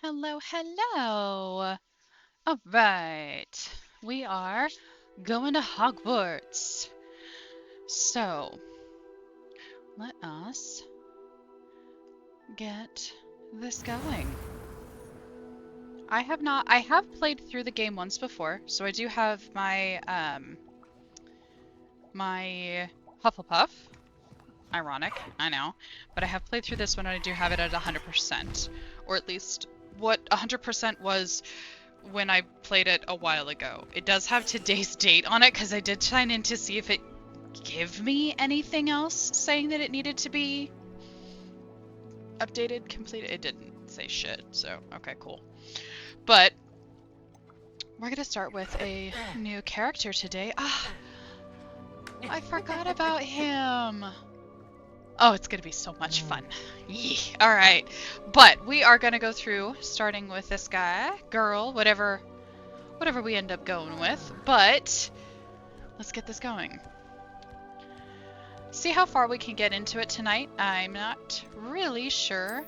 Hello, hello. All right. We are going to Hogwarts. So, let us get this going. I have played through the game once before, so I do have my Hufflepuff. Ironic, I know, but I have played through this one and I do have it at 100%, or at least what 100% was when I played it a while ago. It does have today's date on it because I did sign in to see if it gave me anything else saying that it needed to be updated, completed. It didn't say shit, so okay, cool. But we're gonna start with a new character today. Ah, I forgot about him. Oh, it's gonna be so much fun. Yee. All right, but we are gonna go through starting with this guy, girl, whatever we end up going with. But let's get this going. See how far we can get into it tonight. I'm not really sure.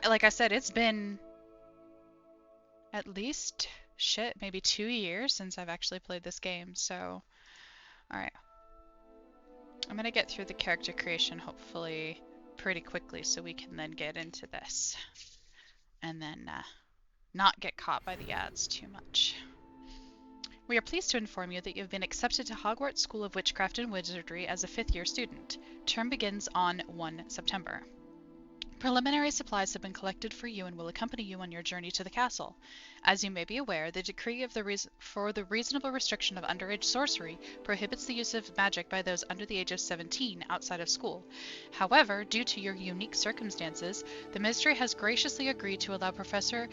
Like I said, it's been at least, shit, maybe 2 years since I've actually played this game. So, alright. I'm gonna get through the character creation hopefully pretty quickly so we can then get into this. And then not get caught by the ads too much. We are pleased to inform you that you have been accepted to Hogwarts School of Witchcraft and Wizardry as a 5th-year student. Term begins on 1 September. Preliminary supplies have been collected for you and will accompany you on your journey to the castle. As you may be aware, the decree of for the reasonable restriction of underage sorcery prohibits the use of magic by those under the age of 17 outside of school. However, due to your unique circumstances, the Ministry has graciously agreed to allow Professor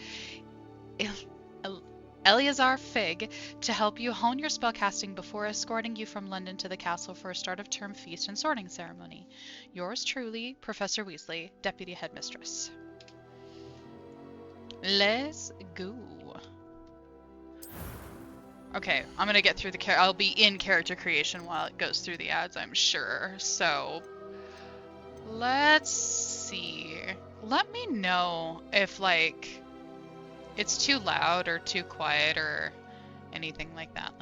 Eleazar Fig to help you hone your spellcasting before escorting you from London to the castle for a start-of-term feast and sorting ceremony. Yours truly, Professor Weasley, Deputy Headmistress. Let's go. Okay, I'm gonna get through the I'll be in character creation while it goes through the ads, I'm sure. So, let's see. Let me know if, like, it's too loud or too quiet or anything like that.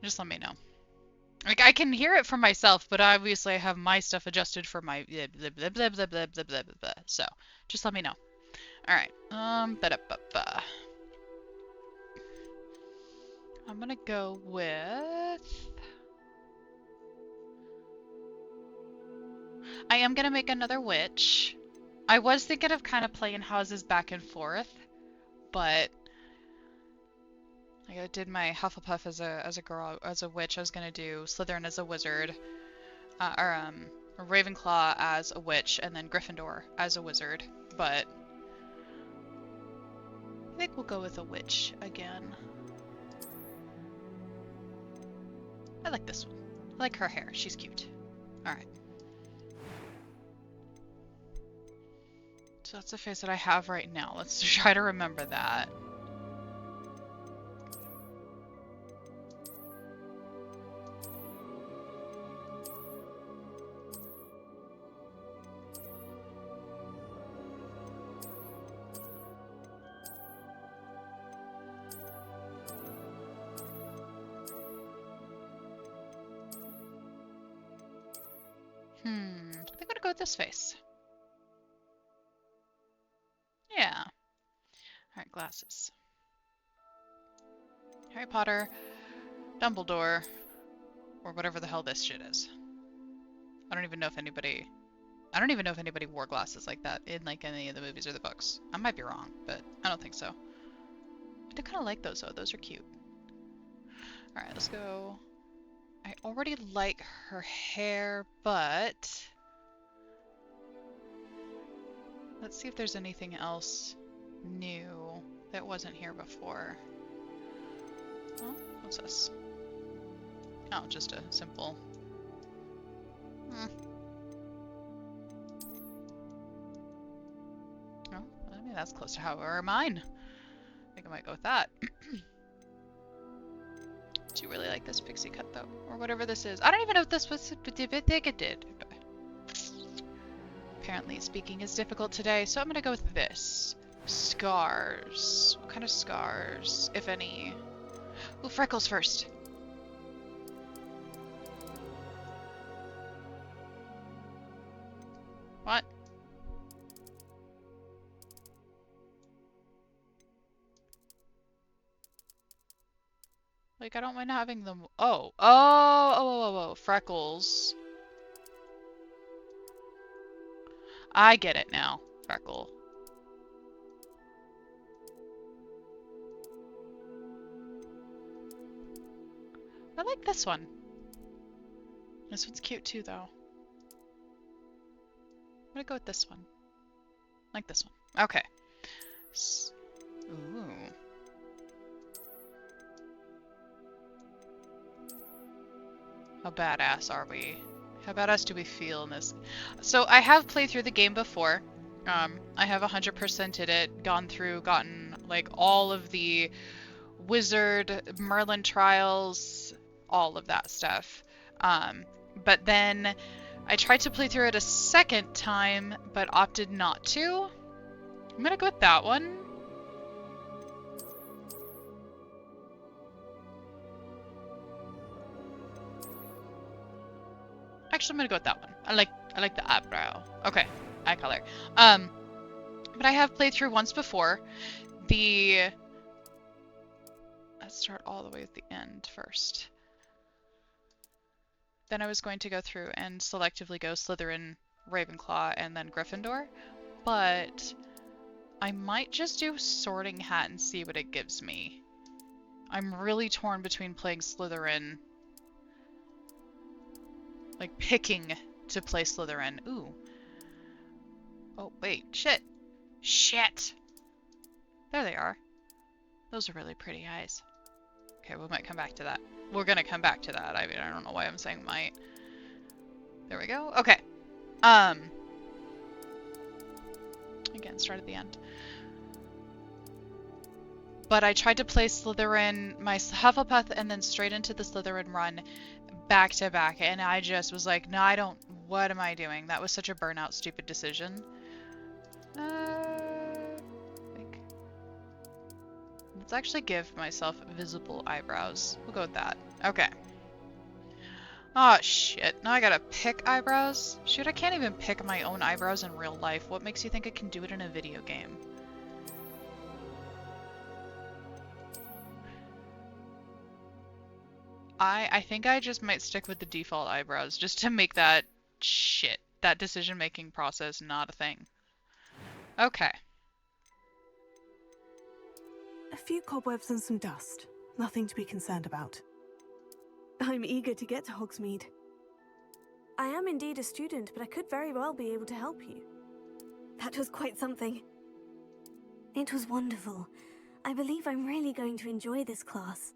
Just let me know. Like, I can hear it for myself, but obviously I have my stuff adjusted for my blah blah blah blah blah blah blah blah blah. So, just let me know. All right. Ba-da-ba-ba. I'm gonna go with. I am gonna make another witch. I was thinking of kind of playing houses back and forth, but like I did my Hufflepuff as a girl, as a witch. I was gonna do Slytherin as a wizard, or Ravenclaw as a witch, and then Gryffindor as a wizard. But I think we'll go with a witch again. I like this one. I like her hair. She's cute. All right. So that's the face that I have right now. Let's try to remember that. I think I'm gonna go with this face. Yeah. Alright, glasses. Harry Potter, Dumbledore, or whatever the hell this shit is. I don't even know if anybody wore glasses like that in like any of the movies or the books. I might be wrong, but I don't think so. I do kind of like those though. Those are cute. Alright, let's go. I already like her hair, but let's see if there's anything else new that wasn't here before. Oh, what's this? Oh, just a simple. Oh, I mean that's close to how are mine. I think I might go with that. Do you really like this pixie cut though, or whatever this is? I don't even know if this was. I think it did. apparently speaking is difficult today, so I'm gonna go with this. Scars. What kind of scars, if any? Ooh, freckles first. What? Like, I don't mind having them. Oh, freckles. I get it now. Freckle. I like this one. This one's cute too, though. I'm gonna go with this one. I like this one. Okay. Ooh. How badass are we? How badass do we feel in this? So I have played through the game before. I have 100%ed it, gone through, gotten like all of the Wizard, Merlin trials, all of that stuff. But then I tried to play through it a second time, but opted not to. I'm gonna go with that one. Actually, I'm gonna go with that one. I like the eyebrow. Okay, eye color. But I have played through once before. Let's start all the way at the end first. Then I was going to go through and selectively go Slytherin, Ravenclaw, and then Gryffindor. But I might just do Sorting Hat and see what it gives me. I'm really torn between playing Slytherin, like picking to play Slytherin. Ooh. Oh, wait. Shit. Shit. There they are. Those are really pretty eyes. Okay, we might come back to that. We're gonna come back to that. I mean, I don't know why I'm saying might. There we go. Okay. Again, start at the end. But I tried to play Slytherin, my Hufflepuff, and then straight into the Slytherin run back to back, and I just was like, no, I don't, what am I doing? That was such a burnout, stupid decision. Let's actually give myself visible eyebrows. We'll go with that. Okay. Oh, shit. Now I gotta pick eyebrows? Shoot, I can't even pick my own eyebrows in real life. What makes you think I can do it in a video game? I think I just might stick with the default eyebrows just to make that decision-making process not a thing. Okay. A few cobwebs and some dust. Nothing to be concerned about. I'm eager to get to Hogsmeade. I am indeed a student, but I could very well be able to help you. That was quite something. It was wonderful. I believe I'm really going to enjoy this class.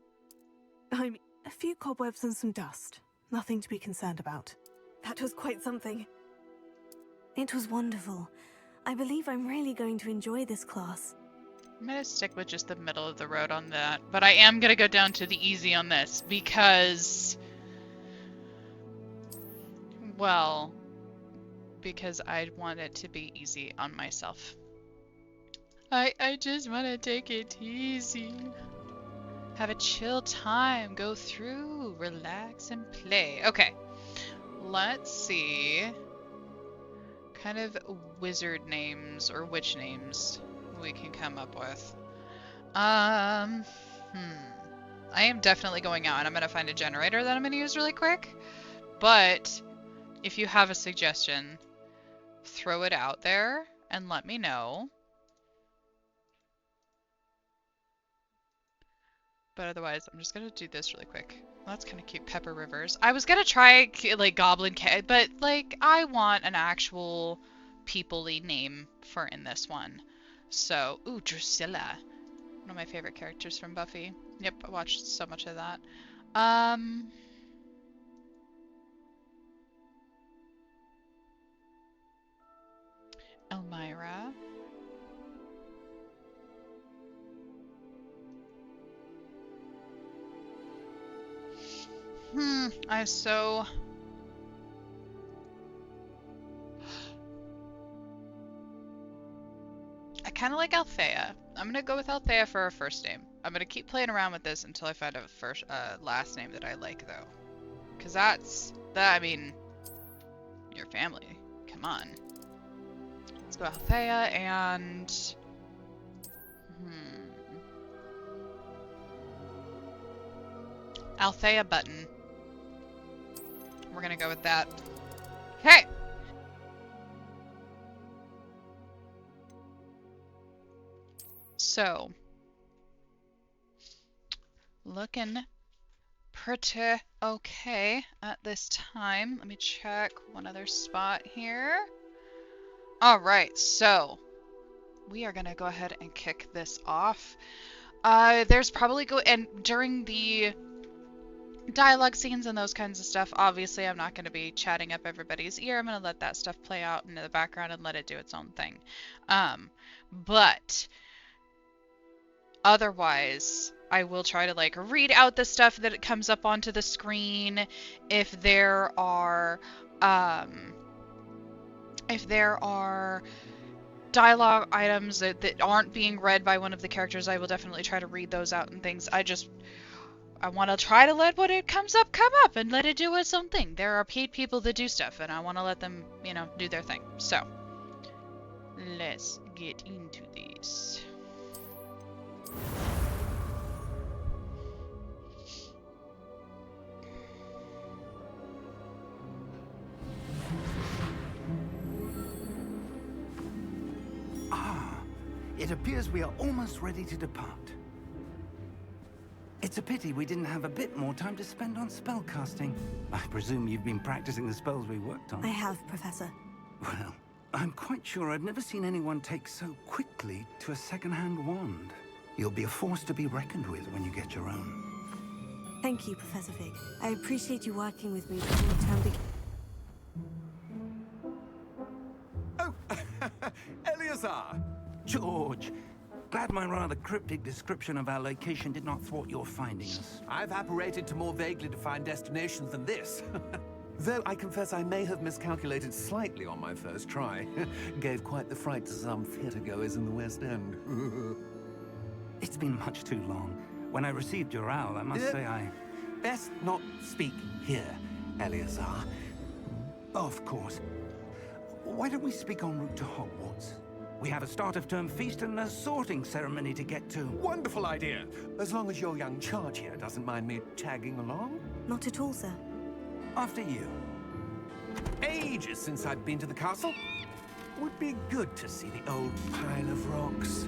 A few cobwebs and some dust. Nothing to be concerned about. That was quite something. It was wonderful. I believe I'm really going to enjoy this class. I'm gonna stick with just the middle of the road on that, but I am gonna go down to the easy on this because, well, because I want it to be easy on myself. I just want to take it easy. Have a chill time, go through, relax and play. Okay, let's see. Kind of wizard names or witch names we can come up with. I am definitely going out and I'm gonna find a generator that I'm gonna use really quick. But if you have a suggestion, throw it out there and let me know. But otherwise, I'm just gonna do this really quick. Well, that's kind of cute. Pepper Rivers. I was gonna try like Goblin Cat, but like I want an actual people-y name for in this one. So, ooh, Drusilla. One of my favorite characters from Buffy. Yep, I watched so much of that. Elmira. kind of like Althea. I'm gonna go with Althea for our first name. I'm gonna keep playing around with this until I find a last name that I like, though. Because I mean, your family. Come on. Let's go Althea and... Althea Button. We're gonna go with that. Okay! So, looking pretty okay at this time. Let me check one other spot here. Alright, so we are gonna go ahead and kick this off. There's probably and during the dialogue scenes and those kinds of stuff, obviously I'm not going to be chatting up everybody's ear. I'm going to let that stuff play out into the background and let it do its own thing. But otherwise, I will try to like read out the stuff that it comes up onto the screen. If there are dialogue items that aren't being read by one of the characters, I will definitely try to read those out and things. I want to try to let what it comes up come up and let it do its own thing. There are paid people that do stuff, and I want to let them, you know, do their thing. So, let's get into this. It appears we are almost ready to depart. It's a pity we didn't have a bit more time to spend on spellcasting. I presume you've been practicing the spells we worked on. I have, Professor. Well, I'm quite sure I've never seen anyone take so quickly to a second-hand wand. You'll be a force to be reckoned with when you get your own. Thank you, Professor Fig. I appreciate you working with me before the term begins. Oh, Eleazar! George! Glad my rather cryptic description of our location did not thwart your finding us. I've apparated to more vaguely defined destinations than this. Though I confess I may have miscalculated slightly on my first try. Gave quite the fright to some theatergoers in the West End. It's been much too long. When I received your owl, I must say I... Best not speak here, Eleazar. Of course. Why don't we speak en route to Hogwarts? We have a start-of-term feast and a sorting ceremony to get to. Wonderful idea! As long as your young charge here doesn't mind me tagging along. Not at all, sir. After you. Ages since I've been to the castle. Would be good to see the old pile of rocks.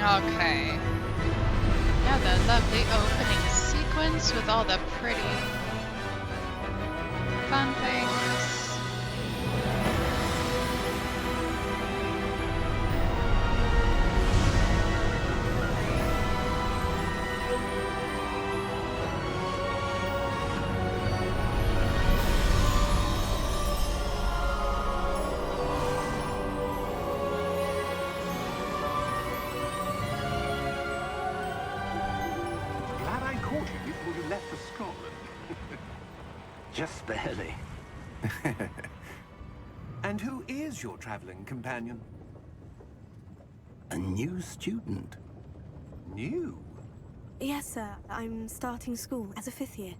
Okay. Now the lovely opening sequence with all the pretty fun things. Just barely. And who is your traveling companion? A new student. New? Yes, sir. I'm starting school as a 5th year.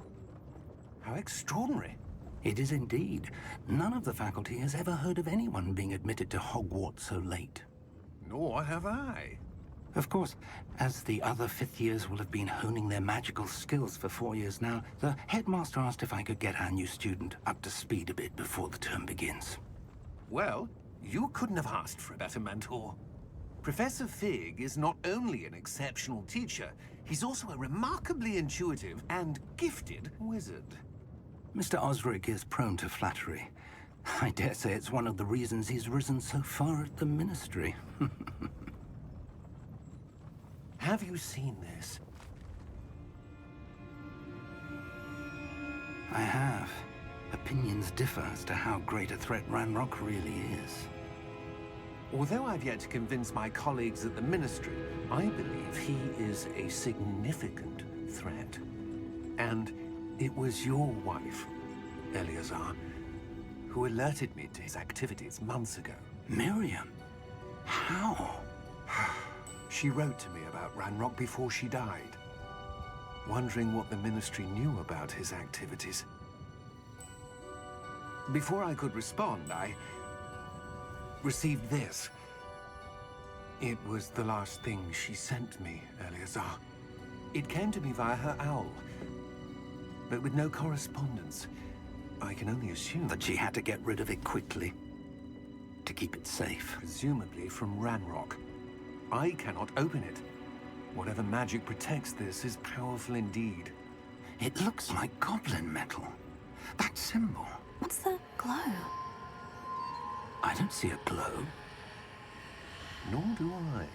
How extraordinary. It is indeed. None of the faculty has ever heard of anyone being admitted to Hogwarts so late. Nor have I. Of course, as the other 5th years will have been honing their magical skills for 4 years now, the headmaster asked if I could get our new student up to speed a bit before the term begins. Well, you couldn't have asked for a better mentor. Professor Fig is not only an exceptional teacher, he's also a remarkably intuitive and gifted wizard. Mr. Osric is prone to flattery. I dare say it's one of the reasons he's risen so far at the Ministry. Have you seen this? I have. Opinions differ as to how great a threat Ranrock really is. Although I've yet to convince my colleagues at the Ministry, I believe he is a significant threat. And it was your wife, Eleazar, who alerted me to his activities months ago. Miriam? How? She wrote to me about Ranrock before she died, wondering what the Ministry knew about his activities. Before I could respond, I received this. It was the last thing she sent me, Eleazar. It came to me via her owl, but with no correspondence. I can only assume That she had to get rid of it quickly, to keep it safe. presumably from Ranrock. I cannot open it. Whatever magic protects this is powerful indeed. It looks like goblin metal. That symbol. What's the glow? I don't see a glow. Nor do I.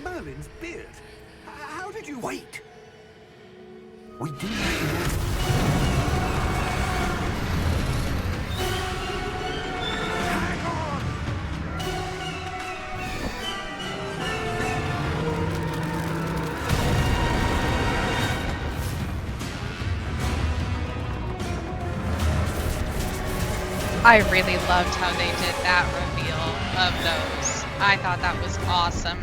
Merlin's beard. How did you... Wait! We do not I really loved how they did that reveal of those. I thought that was awesome.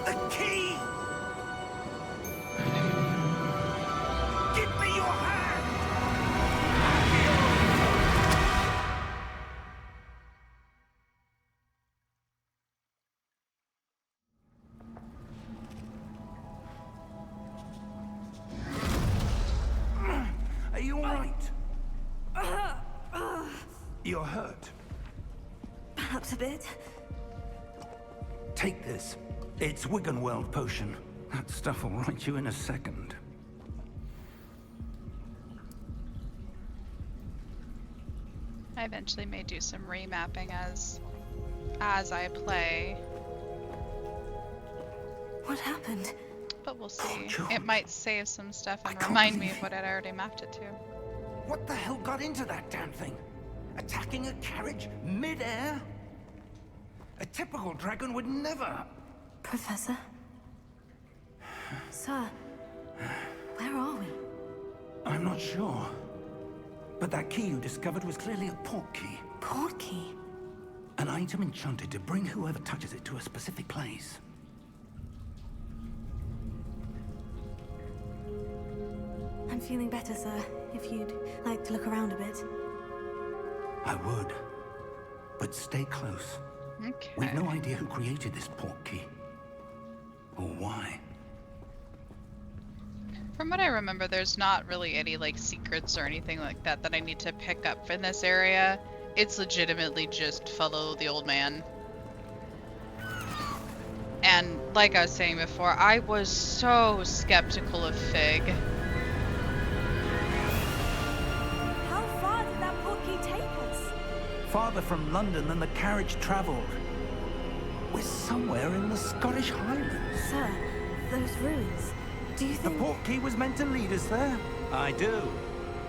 The key! Give me your hand! Are you all right? You're hurt. Perhaps a bit. Take this. It's Wiggenweld potion. That stuff will right you in a second. I eventually may do some remapping as I play, What happened? but we'll see. George. It might save some stuff I and can't remind me believe of what I'd already mapped it to. What the hell got into that damn thing? Attacking a carriage mid-air? A typical dragon would never. Professor? Sir, where are we? I'm not sure. But that key you discovered was clearly a port key. Port key? An item enchanted to bring whoever touches it to a specific place. I'm feeling better, sir. If you'd like to look around a bit. I would. But stay close. Okay. We've no idea who created this port key. Or why. From what I remember, there's not really any like secrets or anything like that that I need to pick up in this area. It's legitimately just follow the old man. And like I was saying before, I was so skeptical of Fig. How far did that port key take us? Farther from London than the carriage traveled. We're somewhere in the Scottish Highlands. Sir, those ruins. Do you The think... port key was meant to lead us there? I do.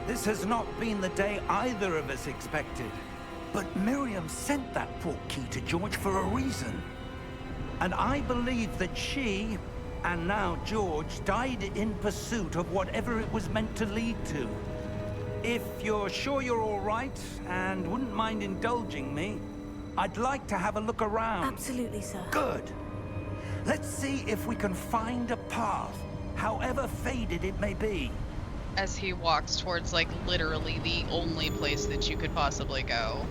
This has not been the day either of us expected. But Miriam sent that port key to George for a reason. And I believe that she, and now George, died in pursuit of whatever it was meant to lead to. If you're sure you're all right, and wouldn't mind indulging me, I'd like to have a look around. Absolutely, sir. Good. Let's see if we can find a path, however faded it may be. As he walks towards like literally the only place that you could possibly go.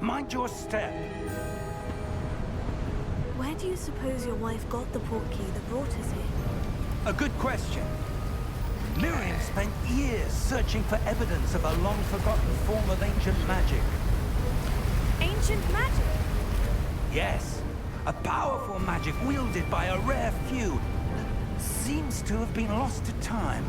Mind your step. Where do you suppose your wife got the portkey that brought us here? A good question. Miriam spent years searching for evidence of a long-forgotten form of ancient magic. Ancient magic? Yes, a powerful magic wielded by a rare few that seems to have been lost to time.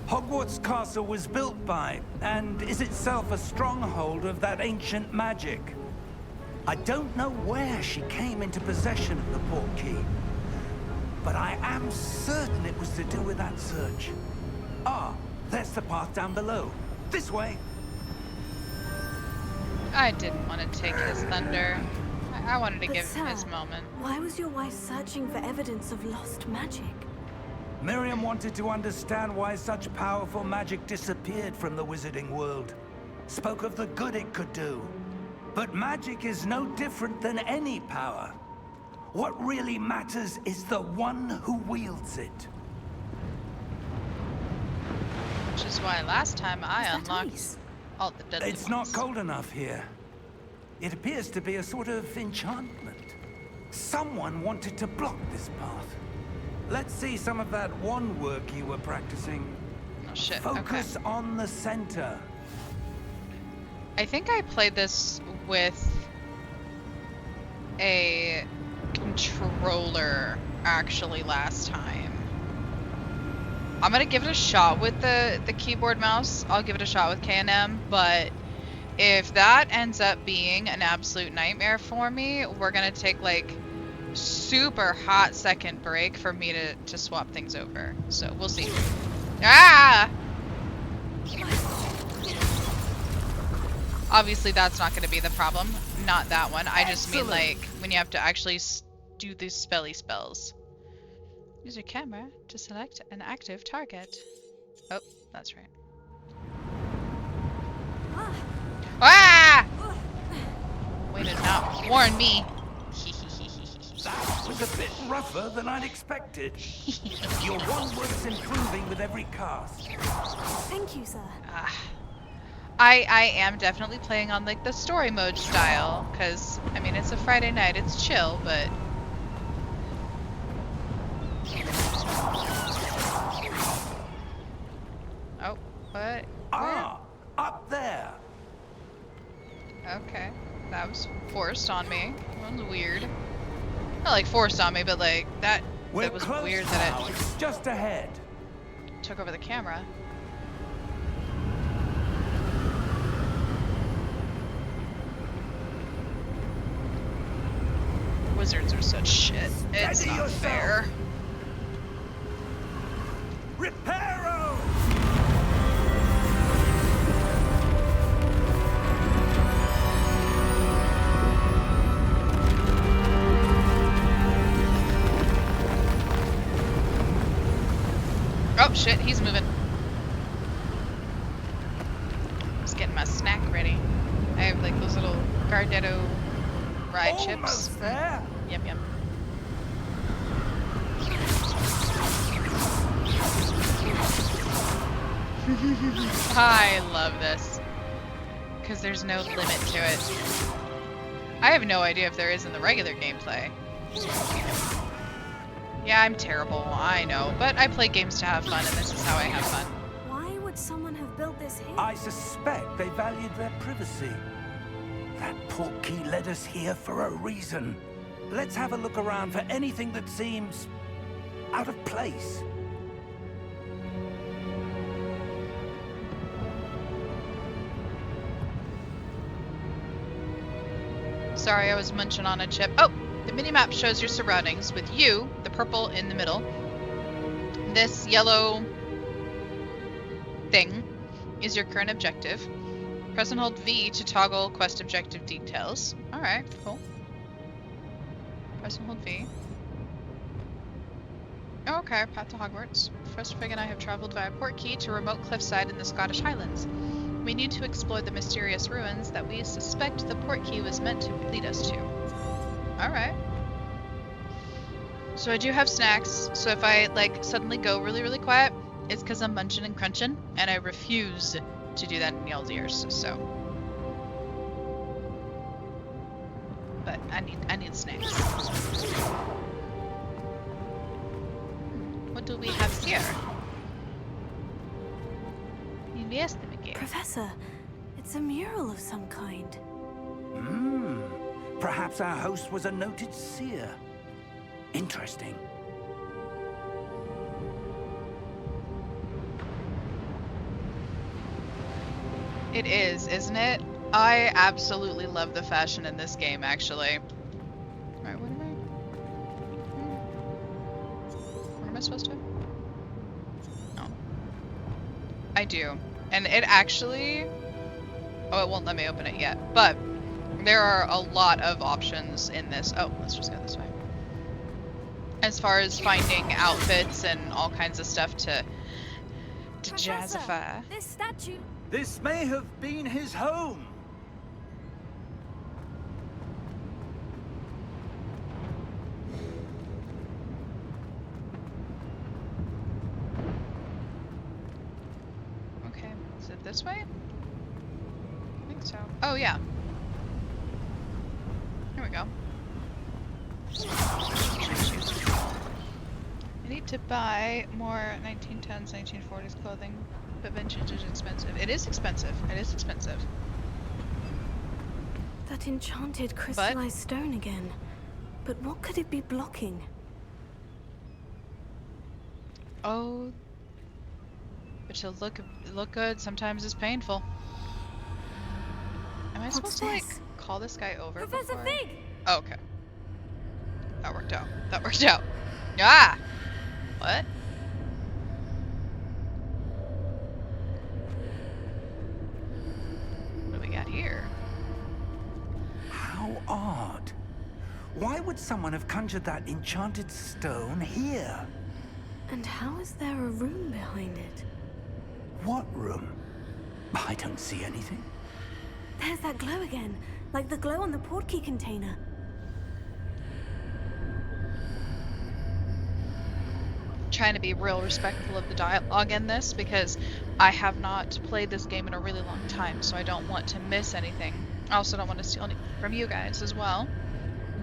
Hogwarts Castle was built by, and is itself a stronghold of that ancient magic. I don't know where she came into possession of the portkey, but I am certain it was to do with that search. Ah, there's the path down below. This way. I didn't want to take his thunder. I wanted to But give him his sir, moment. Why was your wife searching for evidence of lost magic? Miriam wanted to understand why such powerful magic disappeared from the wizarding world. Spoke of the good it could do. But magic is no different than any power. What really matters is the one who wields it. Which is why last time I Is that unlocked ice? all the deadly It's not ones. cold enough here. It appears to be a sort of enchantment. Someone wanted to block this path. Let's see some of that wand work you were practicing. Oh shit, Focus on the center. I think I played this with a controller actually last time. I'm gonna give it a shot with the keyboard mouse. I'll give it a shot with K&M, but if that ends up being an absolute nightmare for me, we're gonna take like super hot second break for me to swap things over. So we'll see. Ah! Obviously that's not gonna be the problem. Not that one. I just mean like when you have to actually do these spells. Use your camera to select an active target. Oh, that's right. Ah! Way to not warn me. That was a bit rougher than I'd expected. Your wand work's improving with every cast. Thank you, sir. I am definitely playing on like the story mode style, because I mean it's a Friday night, it's chill, but oh, what? Ah, up there. Okay, that was forced on me. That was weird. Not like forced on me, but like that. We're It was close weird now. that It's just ahead. it took over the camera. Wizards are such shit. It's Steady not yourself. fair. Reparo! Oh shit, he's moving. Just getting my snack ready. I have like those little Gardetto rye chips. Almost there. Yum yum. I love this. Because there's no limit to it. I have no idea if there is in the regular gameplay. Yeah, I'm terrible, I know. But I play games to have fun, and this is how I have fun. Why would someone have built this here? I suspect they valued their privacy. That portkey led us here for a reason. Let's have a look around for anything that seems out of place. Sorry, I was munching on a chip. Oh, the minimap shows your surroundings with you, the purple, in the middle. This yellow thing is your current objective. Press and hold V to toggle quest objective details. Alright, cool. Press and hold V. Oh, okay, path to Hogwarts. Professor Fig and I have traveled via Portkey to a remote cliffside in the Scottish Highlands. We need to explore the mysterious ruins that we suspect the Portkey was meant to lead us to. Alright. So I do have snacks, so if I like suddenly go really, really quiet, it's because I'm munching and crunching, and I refuse to do that in y'all's ears, so. but I need snacks. What do we have here? Investigate. Professor, it's a mural of some kind. Perhaps our host was a noted seer. Interesting. It is, isn't it? I absolutely love the fashion in this game, actually. Alright, what am I? What am I supposed to do? Oh. I do. And it actually... Oh, it won't let me open it yet. But there are a lot of options in this. Oh, let's just go this way. As far as finding outfits and all kinds of stuff to jazzify. This statue... This may have been his home. Okay, is it this way? I think so. Oh, yeah. Here we go. I need to buy more 1910s, 1940s clothing, but vintage is expensive. It is expensive. It is expensive. That enchanted crystallized stone again. But what could it be blocking? Oh, but to look good sometimes is painful. Am I supposed to like call this guy over? Professor before? Fig! Oh, okay. That worked out. That worked out. Ah! What? What do we got here? How odd. Why would someone have conjured that enchanted stone here? And how is there a room behind it? What room? I don't see anything. There's that glow again, like the glow on the portkey container. Trying to be real respectful of the dialogue in this because I have not played this game in a really long time, so I don't want to miss anything. I also don't want to steal anything from you guys as well,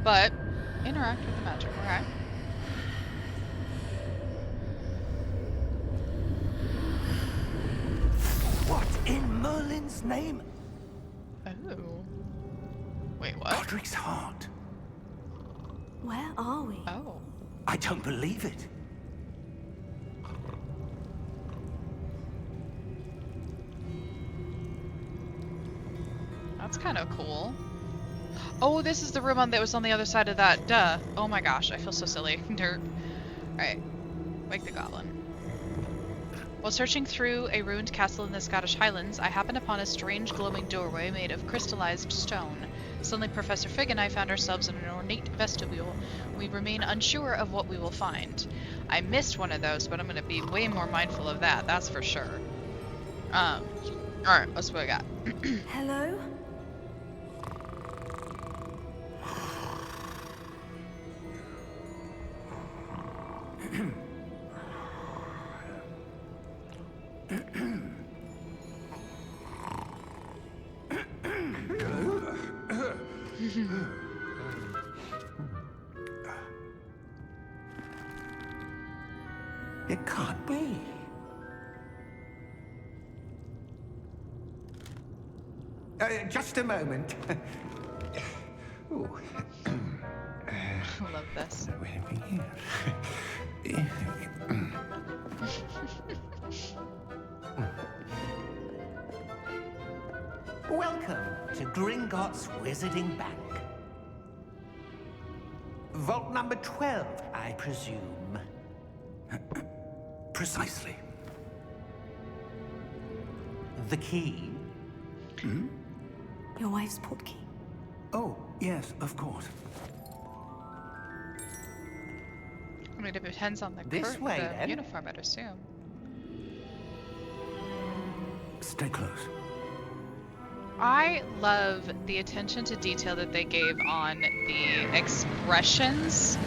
but interact with the magic, okay? What in Merlin's name? Oh. Wait, what? Godric's heart. Where are we? Oh. I don't believe it. That's kind of cool. Oh, this is the room that was on the other side of that. Duh. Oh my gosh, I feel so silly. Dirt. Alright. Wake the Goblin. While searching through a ruined castle in the Scottish Highlands, I happened upon a strange glowing doorway made of crystallized stone. Suddenly, Professor Fig and I found ourselves in an ornate vestibule. We remain unsure of what we will find. I missed one of those, but I'm going to be way more mindful of that, that's for sure. Alright, what's what we got? Hello? It can't be. Just a moment. Ooh. I love this. Welcome to Gringotts Wizarding Bank. Vault number 12, I presume. Precisely. The key? Your wife's portkey. Oh, yes, of course. I mean, it depends on the, This way, the then. uniform, I'd assume. Stay close. I love the attention to detail that they gave on the expressions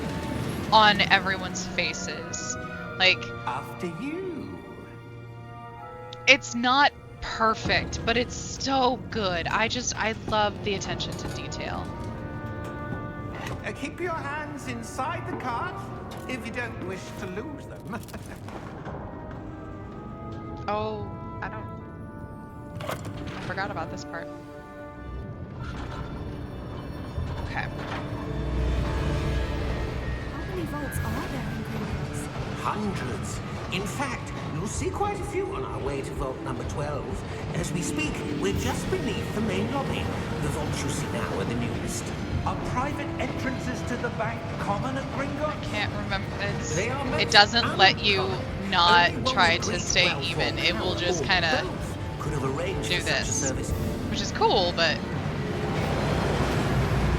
on everyone's faces. Like, After you. it's not perfect, but it's so good. I love the attention to detail. keep your hands inside the cart if you don't wish to lose them. Oh, I forgot about this part. Okay. How many vaults are there in Gringotts? Hundreds. In fact, you'll see quite a few on our way to vault number 12. As we speak, we're just beneath the main lobby. The vaults you see now are the newest. Are private entrances to the bank common at Gringotts? Can't remember. They are most It doesn't let you uncommon. not Only one try with to great stay wealth even. or It will power, just or kind of both, could have arranged do for such a this, service. which is cool, but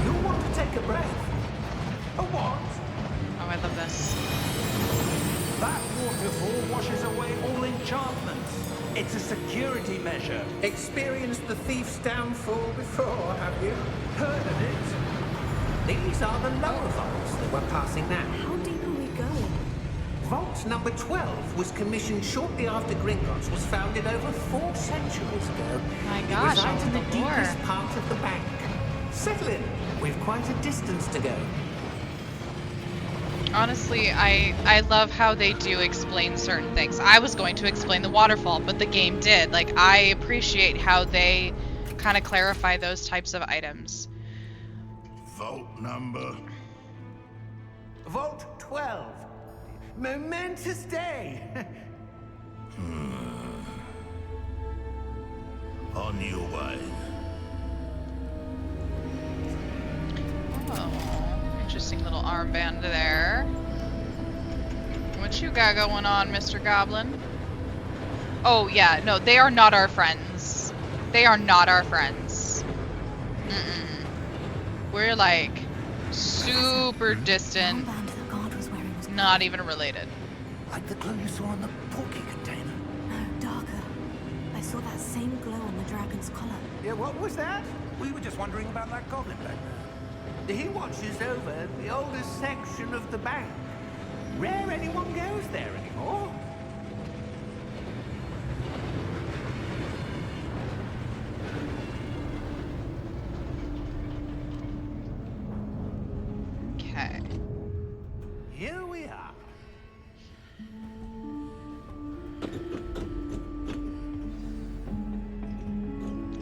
You'll want to take a breath. A what? oh, I love this. That waterfall washes away all enchantments. It's a security measure. Experienced the thief's downfall before, have you? Heard of it? These are the lower vaults that we're passing now. How deep are we going? Vault number 12 was commissioned shortly after Gringotts was founded over 4 centuries ago. My It gosh, resides all in the the lore. deepest part of the bank. Settle in. We've quite a distance to go. Honestly, I love how they do explain certain things. I was going to explain the waterfall, but the game did. Like, I appreciate how they kind of clarify those types of items. Vault number. Vault 12. Momentous day. On your way. Oh, interesting little armband there. What you got going on, Mr. Goblin? Oh, yeah, no, they are not our friends. They are not our friends. Mm-mm. We're, like, super distant, Armband the guard was wearing was not even related. Like the glow you saw on the porky container. no darker. I saw that same glow on the dragon's collar. Yeah, what was that? We were just wondering about that goblin back there. He watches over the oldest section of the bank. Rare anyone goes there anymore. Okay. Here we are.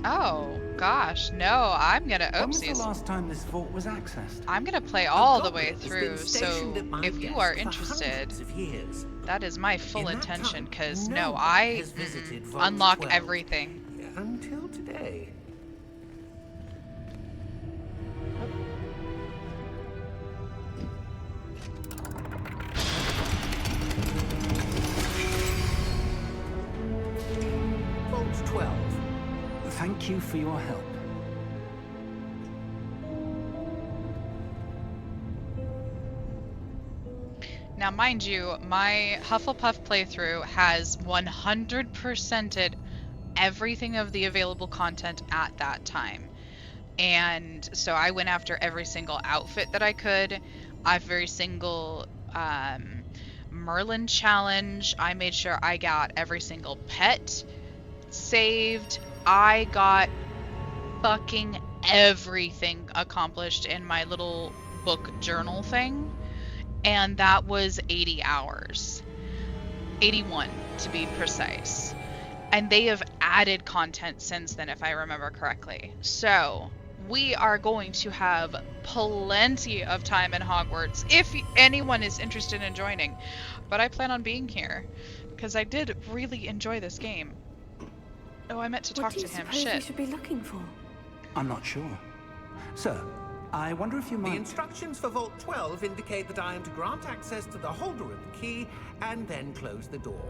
Oh, gosh, no, I'm gonna, When was the oopsies. last time this vault was accessed? I'm gonna play all the way Goblin has been through, so stationed at my if you desk are for interested, hundreds of years. that is my full In that intention, time, because no no, one I has visited Vault unlock 12. everything. Until today. Vault 12. Thank you for your help. Now, mind you, my Hufflepuff playthrough has 100%ed everything of the available content at that time. And so I went after every single outfit that I could, every single Merlin challenge. I made sure I got every single pet saved. I got fucking everything accomplished in my little book journal thing. And that was 80 hours. 81 to be precise. And they have added content since then, if I remember correctly. So we are going to have plenty of time in Hogwarts if anyone is interested in joining. But I plan on being here because I did really enjoy this game. Oh, I meant to What talk do you to him. suppose we Shit. should be looking for? I'm not sure. Sir, I wonder if you The might... instructions for Vault 12 indicate that I am to grant access to the holder of the key and then close the door.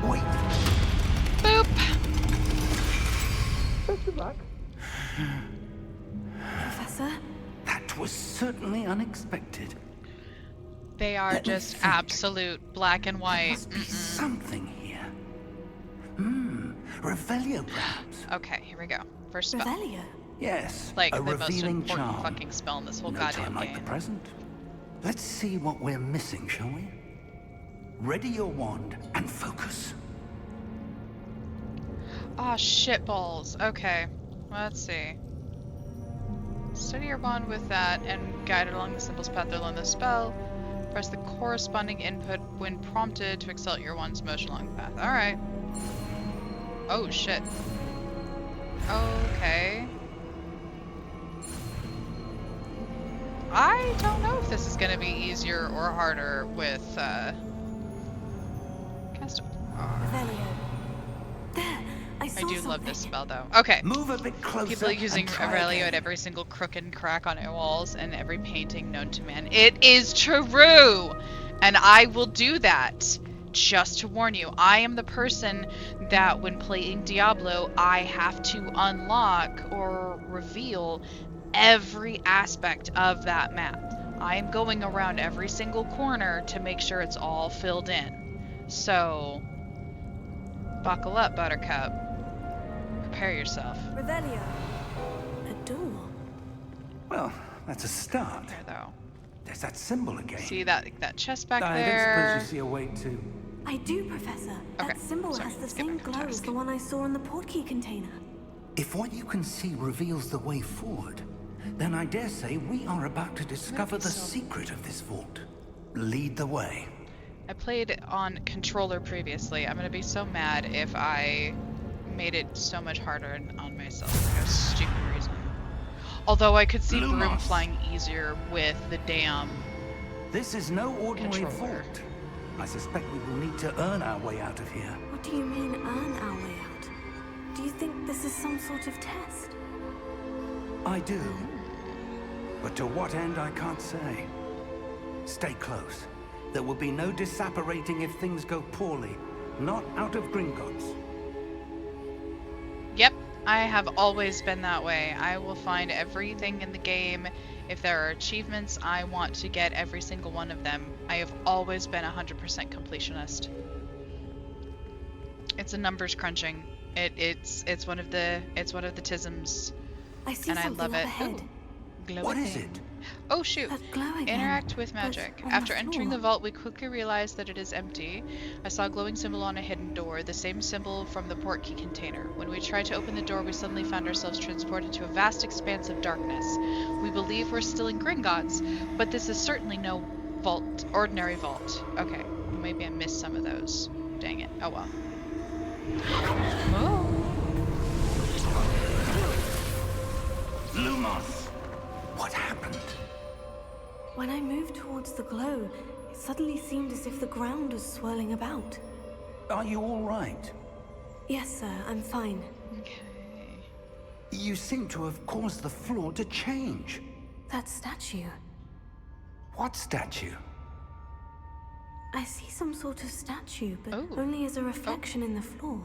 Wait! Boop. Best of luck. Professor? That was certainly unexpected. They are Let me just think. absolute black and There white. must be something here. Revelio perhaps? Okay, here we go. First spell. Revelio? Yes, Like a the most revealing important charm. fucking spell in this whole No goddamn time like game. the present. Let's see what we're missing, shall we? Ready your wand and focus. Ah, shit balls. Okay, let's see. Steady your wand with that and guide it along the symbol's path along the spell. Press the corresponding input when prompted to accelerate your wand's motion along the path. Alright. Oh, shit. Okay. I don't know if this is gonna be easier or harder with, cast. Revelio. There, I saw I do something. love this spell, though. Okay. Move a bit closer. People are using and try Aurelio again. at every single crook and crack on our walls and every painting known to man. It is true! And I will do that. Just to warn you, I am the person that when playing Diablo, I have to unlock or reveal every aspect of that map. I am going around every single corner to make sure it's all filled in. So, buckle up, Buttercup. Prepare yourself. Revelio. A door. Well, that's a start. There, though. There's that symbol again. See that chest back I don't there? suppose you see a way to... I do, Professor. Okay, That symbol sorry, has the let's get same back to glow as task. the one I saw in the portkey container. If what you can see reveals the way forward, then I dare say we are about to discover the secret of this vault. Lead the way. I played on controller previously. I'm gonna be so mad if I made it so much harder on myself for a stupid reason. Although I could see Broom Lumos. flying easier with the damn. This is no ordinary Controller. vault. I suspect we will need to earn our way out of here. What do you mean, earn our way out? Do you think this is some sort of test? I do. But to what end, I can't say. Stay close. There will be no disapparating if things go poorly. Not out of Gringotts. Yep, I have always been that way. I will find everything in the game. If there are achievements, I want to get every single one of them. I have always been 100% completionist. It's a numbers crunching. It's one of the tisms, I see and I something love up it. ahead. Ooh, glowy What is thing. it? Oh shoot! That glow again. Interact with but magic. on the After entering the floor. vault, we quickly realized that it is empty. I saw a glowing symbol on a hidden door, the same symbol from the portkey container. When we tried to open the door, we suddenly found ourselves transported to a vast expanse of darkness. We believe we're still in Gringotts, but this is certainly no vault, ordinary vault. Okay, maybe I missed some of those. Dang it. Oh well. Oh. Lumos! What happened? When I moved towards the glow, it suddenly seemed as if the ground was swirling about. Are you all right? Yes, sir, I'm fine. Okay. You seem to have caused the floor to change. That statue. What statue? I see some sort of statue, but Oh. only as a reflection in the floor.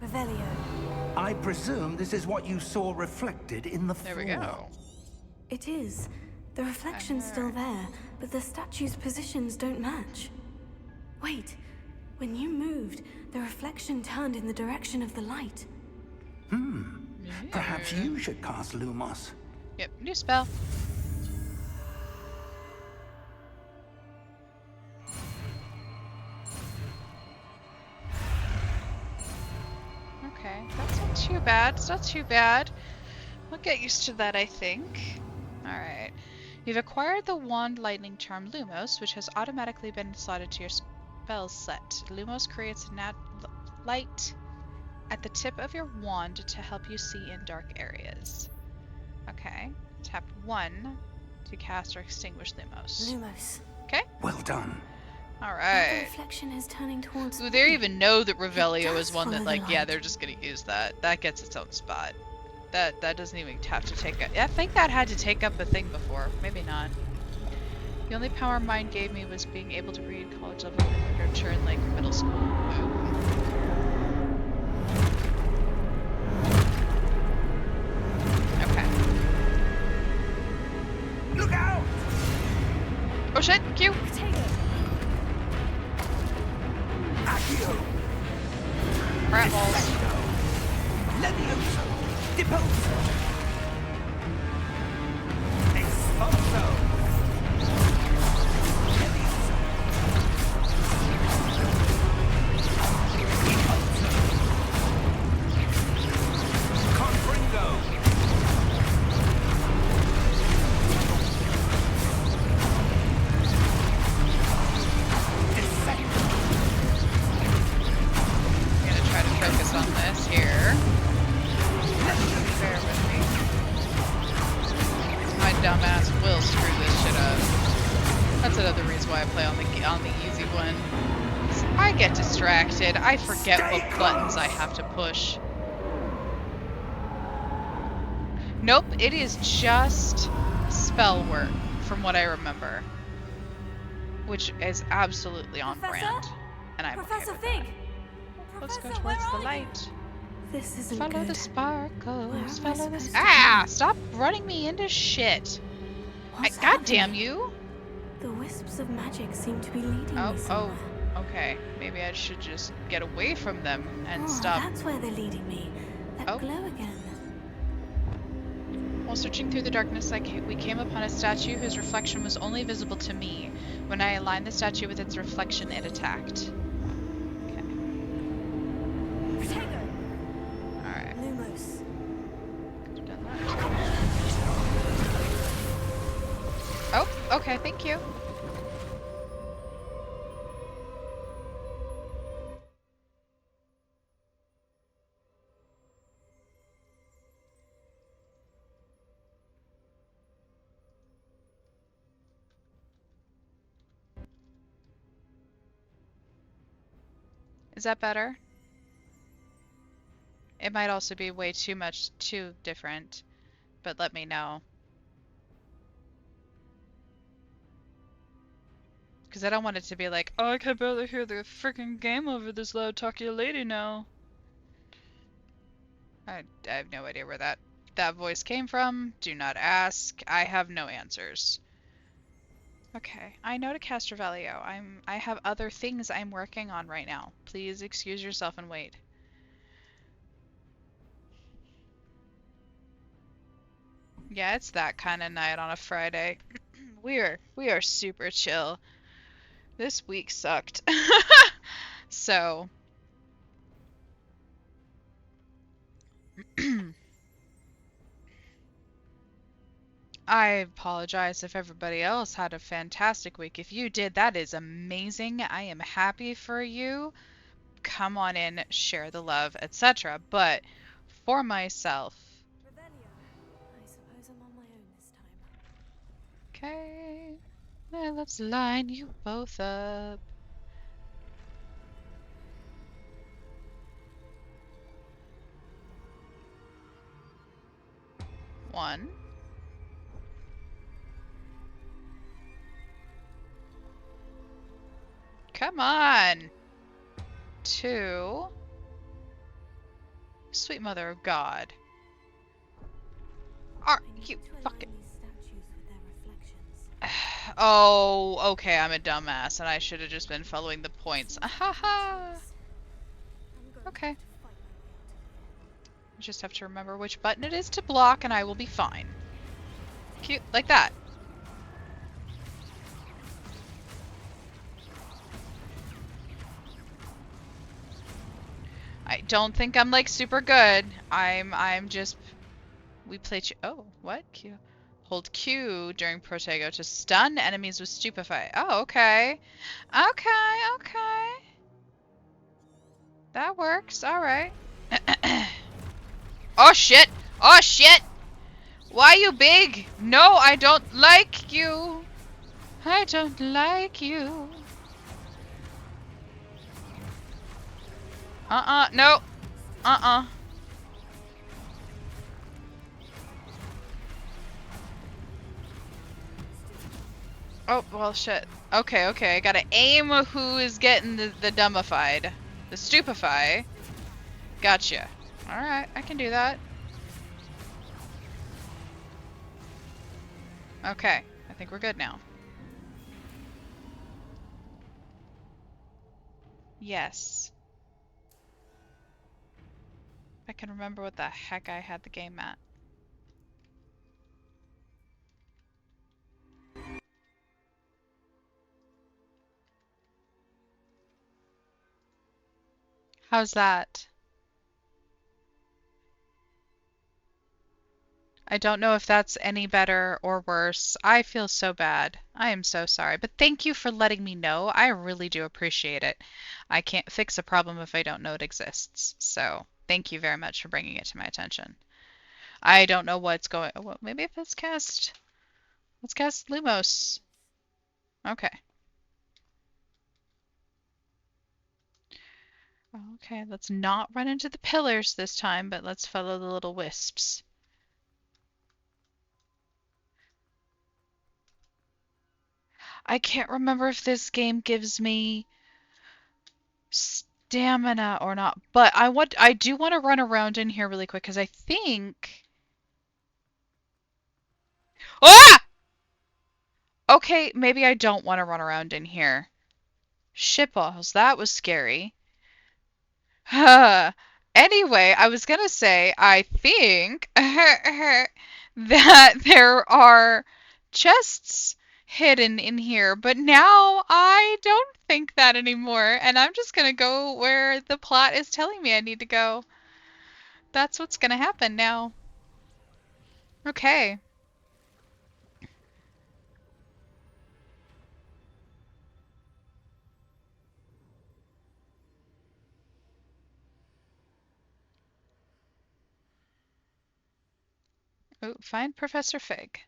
Revelio. I presume this is what you saw reflected in the There floor. we go. It is. The reflection's still there, but the statue's positions don't match. Wait, when you moved, the reflection turned in the direction of the light. Perhaps you should cast Lumos. Yep, new spell. Okay, that's not too bad. It's not too bad. We'll get used to that, I think. Alright. You've acquired the wand lightning charm Lumos, which has automatically been slotted to your spell set. Lumos creates a light at the tip of your wand to help you see in dark areas. Okay. Tap 1 to cast or extinguish Lumos. Lumos. Okay. Well done. Now the Alright. reflection is turning towards Ooh, me. they even know that Revelio does is one that, follow the like, yeah, light. they're just gonna use that. That gets its own spot. That doesn't even have to take up. I think that had to take up a thing before. Maybe not. The only power mine gave me was being able to read college level literature in, like, middle school. Ooh. Okay. Look out! Oh shit! Q! Accio! Rat balls. Levioso! Deposo! Expulso! Levioso! Deposo! Confringo! That's another reason why I play on the easy one. 'Cause I get distracted. I forget what buttons I have to push. Nope, it is just spell work, from what I remember. Which is absolutely on Professor? brand. And I'm Professor okay with Fig! that. Let's go Professor, towards where the are you? light. This isn't Follow good. the Where sparkles. am I Follow the... supposed to Ah! go? Stop running me into shit. What's God damn happening? you. The wisps of magic seem to be leading Oh, me somewhere. okay. Maybe I should just get away from them and Oh, stop. that's where they're leading me. That Oh. glow again. While searching through the darkness, we came upon a statue whose reflection was only visible to me. When I aligned the statue with its reflection, it attacked. Okay. Protego! Alright. Lumos. Could've done that. Oh, okay, thank you. Is that better? It might also be way too different, but let me know. Because I don't want it to be like, oh, I can barely hear the freaking game over this loud talky lady now. I have no idea where that voice came from. Do not ask. I have no answers. Okay, I know to cast Revelio. I have other things I'm working on right now. Please excuse yourself and wait. Yeah, it's that kind of night on a Friday. We are super chill. This week sucked. So, I apologize if everybody else had a fantastic week. If you did, that is amazing. I am happy for you. Come on in, share the love, etc. But for myself, Revelio. I suppose I'm on my own this time. okay, well, let's line you both up. One. Come on. Two. Sweet mother of God. Are I need you to align fucking... these statues with their reflections. Oh, okay, I'm a dumbass and I should have just been following the points. Ahaha. I'm going Okay. to fight my way out I just have to remember which button it is to block and I will be fine. Cute, like that. I don't think I'm like super good. I'm just... We play oh, what? Q. Hold Q during Protego to stun enemies with Stupefy. Oh, okay. Okay. That works, alright. Oh shit! Oh shit! Why you big? No, I don't like you. I don't like you. No. Oh, well, shit. Okay, I gotta aim who is getting the dumbified. The stupefy. Gotcha. Alright, I can do that. Okay, I think we're good now. Yes. I can remember what the heck I had the game at. How's that? I don't know if that's any better or worse. I feel so bad. I am so sorry. But thank you for letting me know. I really do appreciate it. I can't fix a problem if I don't know it exists. So thank you very much for bringing it to my attention. I don't know what's going... Well, maybe if let's cast Lumos. Okay. Okay, let's not run into the pillars this time, but let's follow the little wisps. I can't remember if this game gives me stamina or not, but I do want to run around in here really quick because I think. Ah! Okay, maybe I don't want to run around in here. Shitballs, that was scary. Anyway, I was gonna say, I think that there are chests hidden in here, but now I don't think that anymore, and I'm just gonna go where the plot is telling me I need to go. That's what's gonna happen now. Okay. Ooh, find Professor Fig.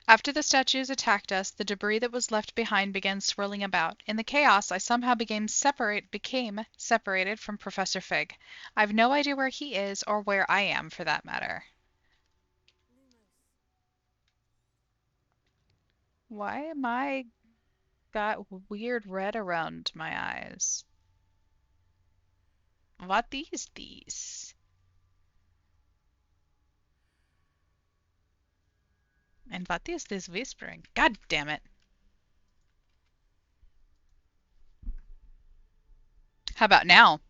After the statues attacked us, the debris that was left behind began swirling about. In the chaos, I somehow became separated from Professor Fig. I've no idea where he is or where I am, for that matter. Why am I got weird red around my eyes? What is these? And what is this whispering? God damn it. How about now?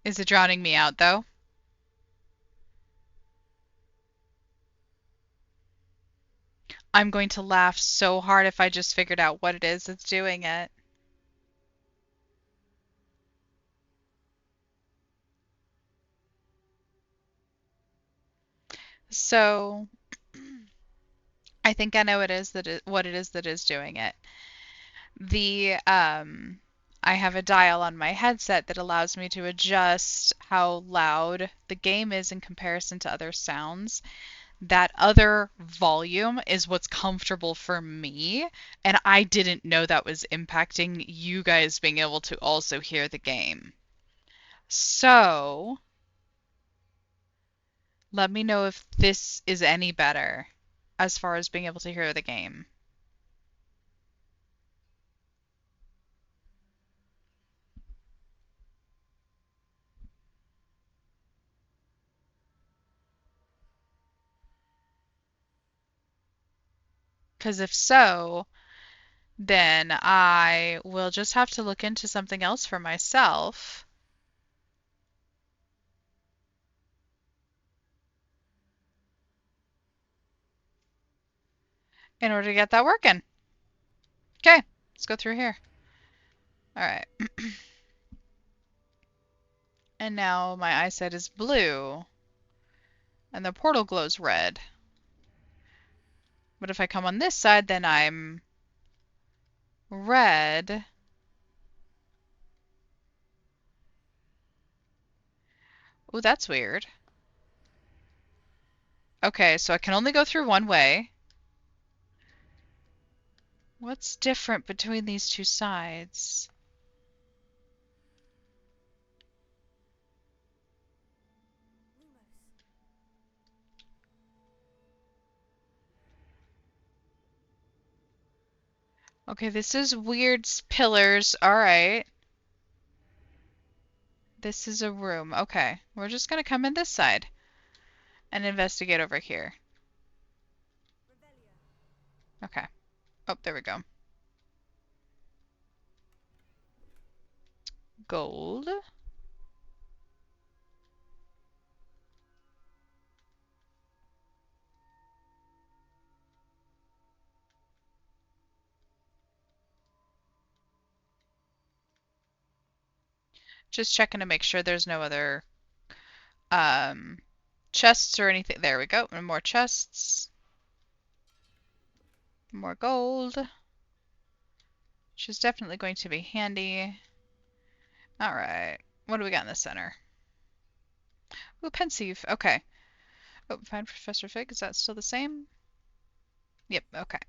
Is it drowning me out, though? I'm going to laugh so hard if I just figured out what it is that's doing it. So, I think I know what it is that is doing it. The I have a dial on my headset that allows me to adjust how loud the game is in comparison to other sounds. That other volume is what's comfortable for me, and I didn't know that was impacting you guys being able to also hear the game. So, let me know if this is any better as far as being able to hear the game. Because if so, then I will just have to look into something else for myself in order to get that working. Okay, let's go through here. All right. And now my eyesight is blue, and the portal glows red. But if I come on this side, then I'm red. Oh, that's weird. Okay, so I can only go through one way. What's different between these two sides? Okay, this is weird pillars. All right. This is a room. Okay, we're just gonna come in this side and investigate over here. Okay. Oh, there we go. Gold. Just checking to make sure there's no other um, chests or anything. There we go. And more chests. More gold. Which is definitely going to be handy. Alright. What do we got in the center? Ooh, pensieve. Okay. Oh, find Professor Fig. Is that still the same? Yep, okay.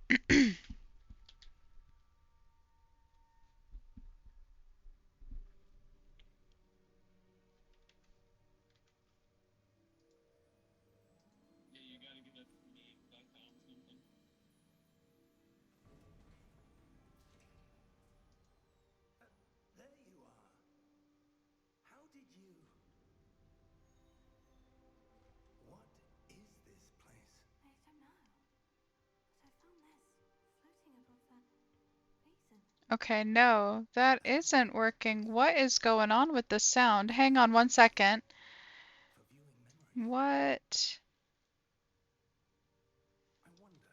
There you are. How did you... What is this place? I don't know. But I found this floating above that basin. Okay, no, that isn't working. What is going on with the sound? Hang on one second. For viewing memories. What? I wonder.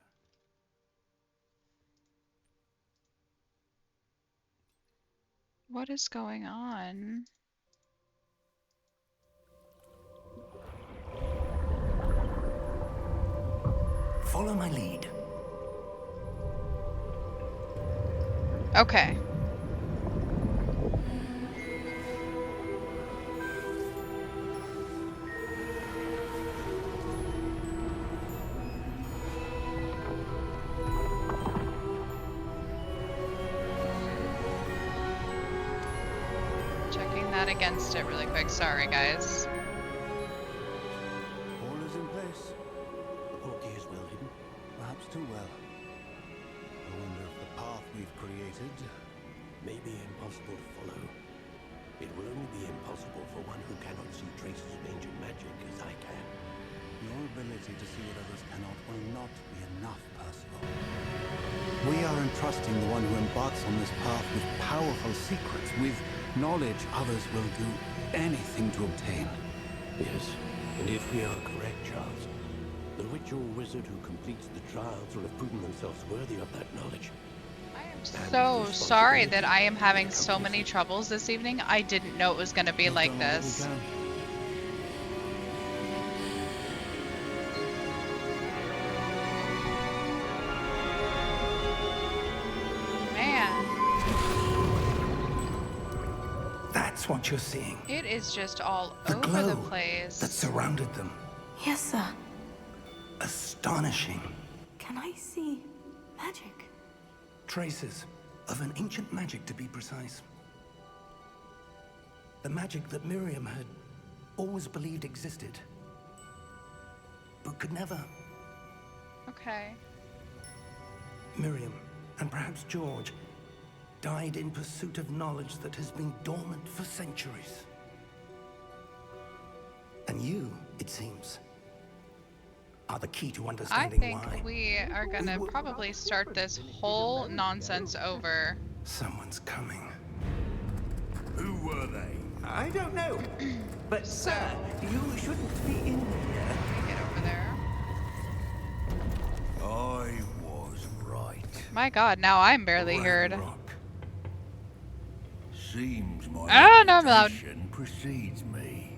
What is going on? Follow my lead. Okay. Checking that against it really quick. Sorry, guys. All is in place. The portkey is well hidden. Perhaps too well. I wonder if the path we've created... May be impossible to follow. It will only be impossible for one who cannot see traces of ancient magic as I can. Your ability to see what others cannot will not be enough, Percival. We are entrusting the one who embarks on this path with powerful secrets, with knowledge others will do anything to obtain. Yes, and if we are correct, Charles, the witch or wizard who completes the trials will have proven themselves worthy of that knowledge. I am so sorry that I am having so many troubles this evening. I didn't know it was going to be We've like done all we this. can. Man, That's what you're seeing. it is just all The over glow the place. that surrounded them. Yes, sir. Astonishing. Can I see magic? Traces of an ancient magic, to be precise. The magic that Miriam had always believed existed, but could never. Okay. Miriam, and perhaps George, died in pursuit of knowledge that has been dormant for centuries. And you, it seems, are the key to I understanding think why. we are going to probably start this whole nonsense over. Someone's coming. Who were they? I don't know. But, sir, you shouldn't be in here. Get over there. I was right. My god, now I'm barely heard. Rock. Seems my Oh, no, I'm loud. reputation precedes me.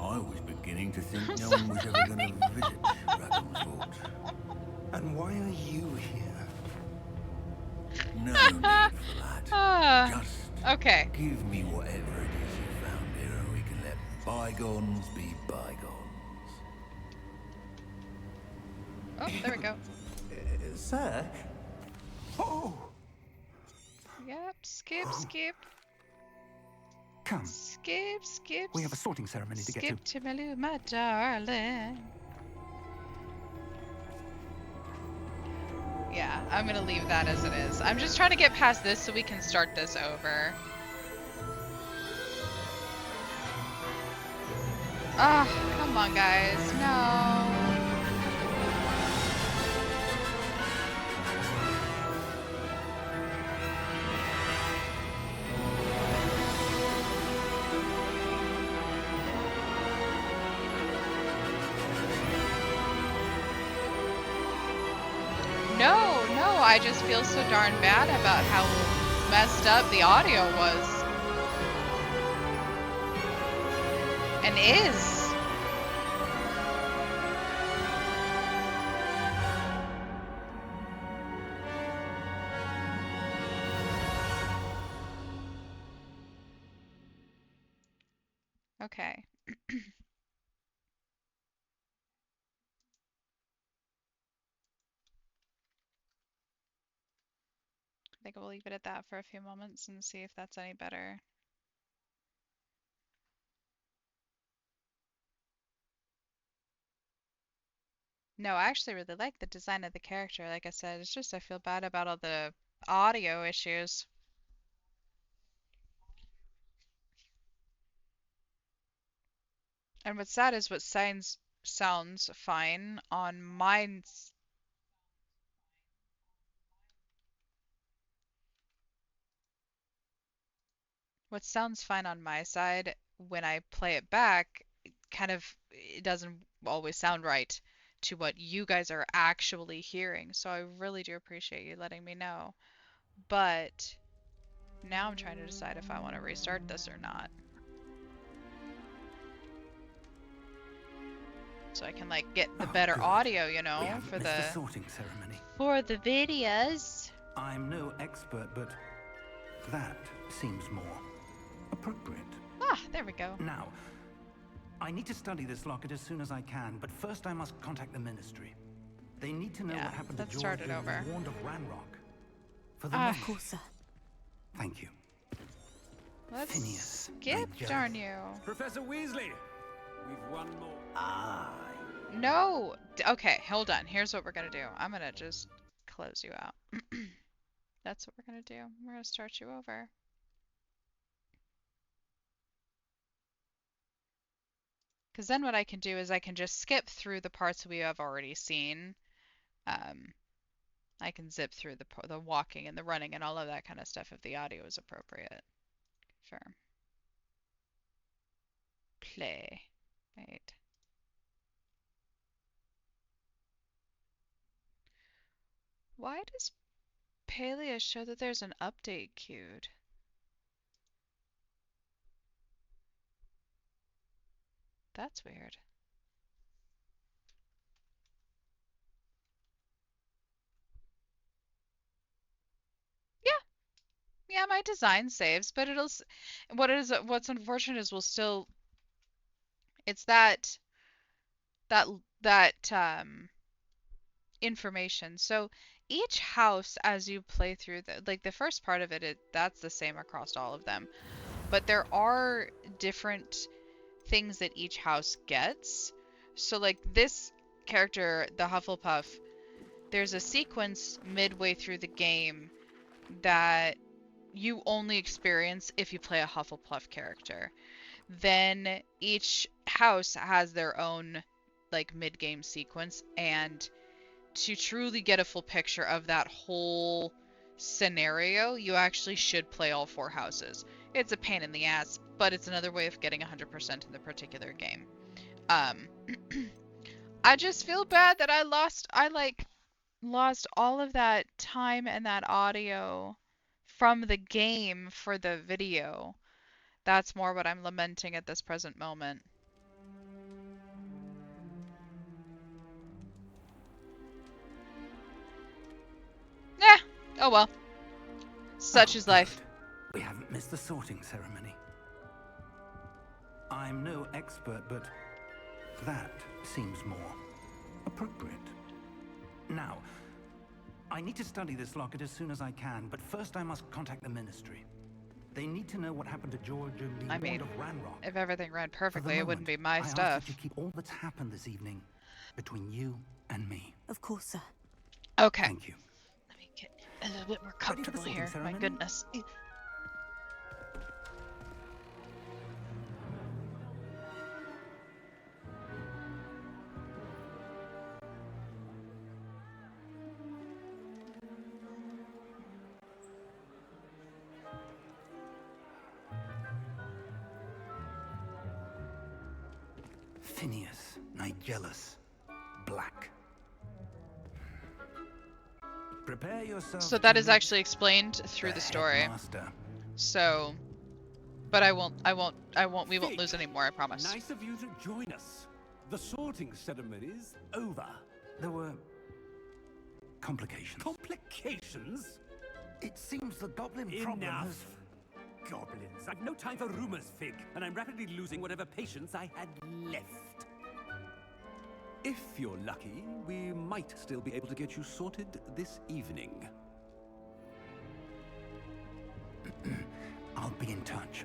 I was beginning to think no one was ever going to visit Ravenswood. And why are you here? No need for that. Ah, Just okay. give me whatever it is you found here and we can let bygones be bygones. Oh, there we go. Sir? Oh! Yep, skip, skip, Come, skip, skip. we have a sorting ceremony to get Skip to. to Maloo, my darling. Yeah, I'm gonna leave that as it is. I'm just trying to get past this so we can start this over. Ah, come on, guys. No. No, no, I just feel so darn bad about how messed up the audio was. And is. Okay. think we'll leave it at that for a few moments and see if that's any better. No, I actually really like the design of the character. Like I said, it's just I feel bad about all the audio issues. And what's sad is what sounds fine on mine's. What sounds fine on my side when I play it back, it doesn't always sound right to what you guys are actually hearing. So I really do appreciate you letting me know. But now I'm trying to decide if I want to restart this or not. So I can like get the better good. audio, you We know, haven't for missed the sorting ceremony. for the videos. I'm no expert, but that seems more appropriate. Ah, there we go. Now, I need to study this locket as soon as I can, but first I must contact the Ministry. They need to know Yeah, what happened to let's George start it during over. the Wand of Ranrock. For the Ah. moment. Of course, sir. Thank you. Let's Phineas, skip, my darn jelly. you. Professor Weasley, we've one more. No. Okay, hold on. Here's what we're gonna do. I'm gonna just close you out. That's what we're gonna do. We're gonna start you over. Because then what I can do is I can just skip through the parts we have already seen. I can zip through the walking and the running and all of that kind of stuff if the audio is appropriate. Confirm. Play. Wait. Why does Palea show that there's an update queued? That's weird. Yeah, yeah, my design saves, but what's unfortunate is we'll still it's that information. So each house as you play through the first part of it, that's the same across all of them. But there are different things that each house gets. So like this character, the Hufflepuff, there's a sequence midway through the game that you only experience if you play a Hufflepuff character. Then each house has their own like mid-game sequence, and to truly get a full picture of that whole scenario, you actually should play all 4 houses. It's a pain in the ass, but it's another way of getting 100% in the particular game. I just feel bad that I lost all of that time and that audio from the game for the video. That's more what I'm lamenting at this present moment. Yeah. Oh well. Such is life. Good. We haven't missed the sorting ceremony. I'm no expert, but that seems more appropriate. Now, I need to study this locket as soon as I can, but first I must contact the Ministry. They need to know what happened to George and the Wand of Ranrock. If everything ran perfectly, moment, it wouldn't be my I stuff. ask that you keep all that's happened this evening between you and me. Of course, sir. Okay. Thank you. Let me get a little bit more comfortable here. My ceremony? goodness. Phineas, Nigellus, Black. Prepare yourself. So that is actually explained through the story. Headmaster. So, but we won't lose any more, I promise. Nice of you to join us. The sorting ceremony's over. There were complications. Complications? It seems the goblin problem has... Enough. Goblins. I've no time for rumors, Fig, and I'm rapidly losing whatever patience I had left. If you're lucky, we might still be able to get you sorted this evening. I'll be in touch.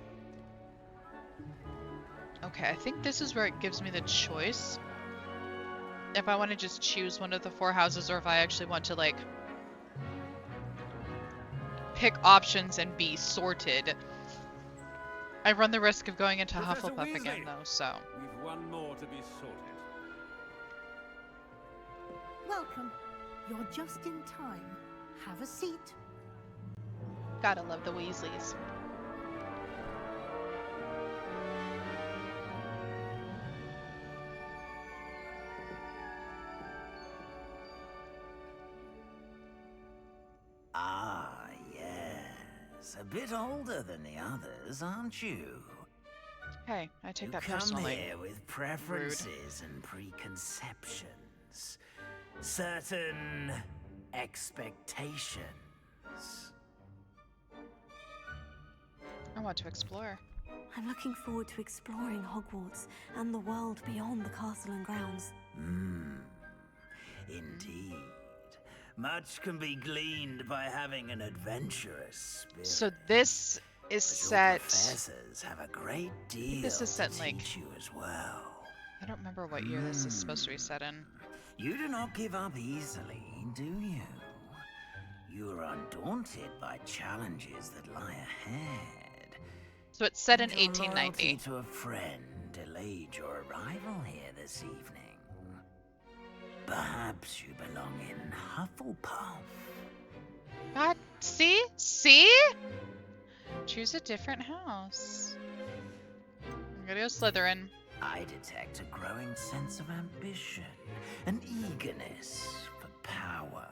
Okay, I think this is where it gives me the choice. If I want to just choose one of the 4 houses, or if I actually want to, like, pick options and be sorted. I run the risk of going into Professor Hufflepuff Weasley, again, though, so... We've one more to be sorted. Welcome. You're just in time. Have a seat. Gotta love the Weasleys. Ah, yes. A bit older than the others, aren't you? Hey, I take You that come personally. here with preferences and preconceptions. Certain expectations. I want to explore. I'm looking forward to exploring Hogwarts and the world beyond the castle and grounds. Indeed. Much can be gleaned by having an adventurous spirit. So this is But your set... professors have a great deal This is set to in, like... teach you as well. I don't remember what year this is supposed to be set in. You do not give up easily, do you? You are undaunted by challenges that lie ahead. So it's set in Your loyalty 1890. to a friend delayed your arrival here this evening. Perhaps you belong in Hufflepuff. God, see? See? Choose a different house. I'm gonna go Slytherin. I detect a growing sense of ambition, an eagerness for power.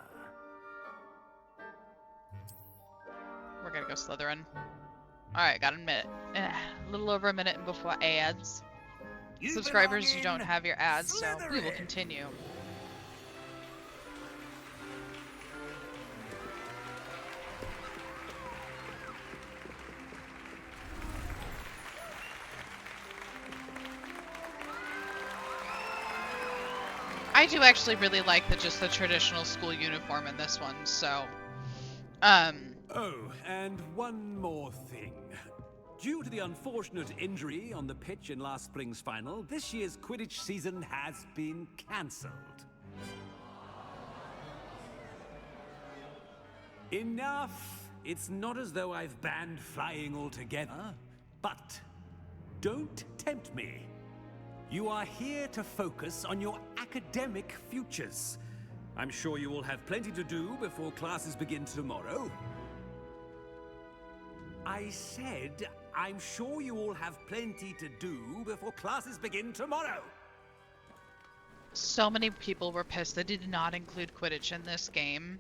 We're gonna go Slytherin. Alright, got a minute. A little over a minute before ads. You Subscribers, belong you don't in have your ads, so we will Slytherin. continue. I do actually really like the traditional school uniform in this one, so Oh, and one more thing. Due to the unfortunate injury on the pitch in last spring's final, this year's Quidditch season has been cancelled. Enough! It's not as though I've banned flying altogether, but don't tempt me. You are here to focus on your academic futures. I'm sure you will have plenty to do before classes begin tomorrow. I said, I'm sure you all have plenty to do before classes begin tomorrow. so many people were pissed they did not include Quidditch in this game.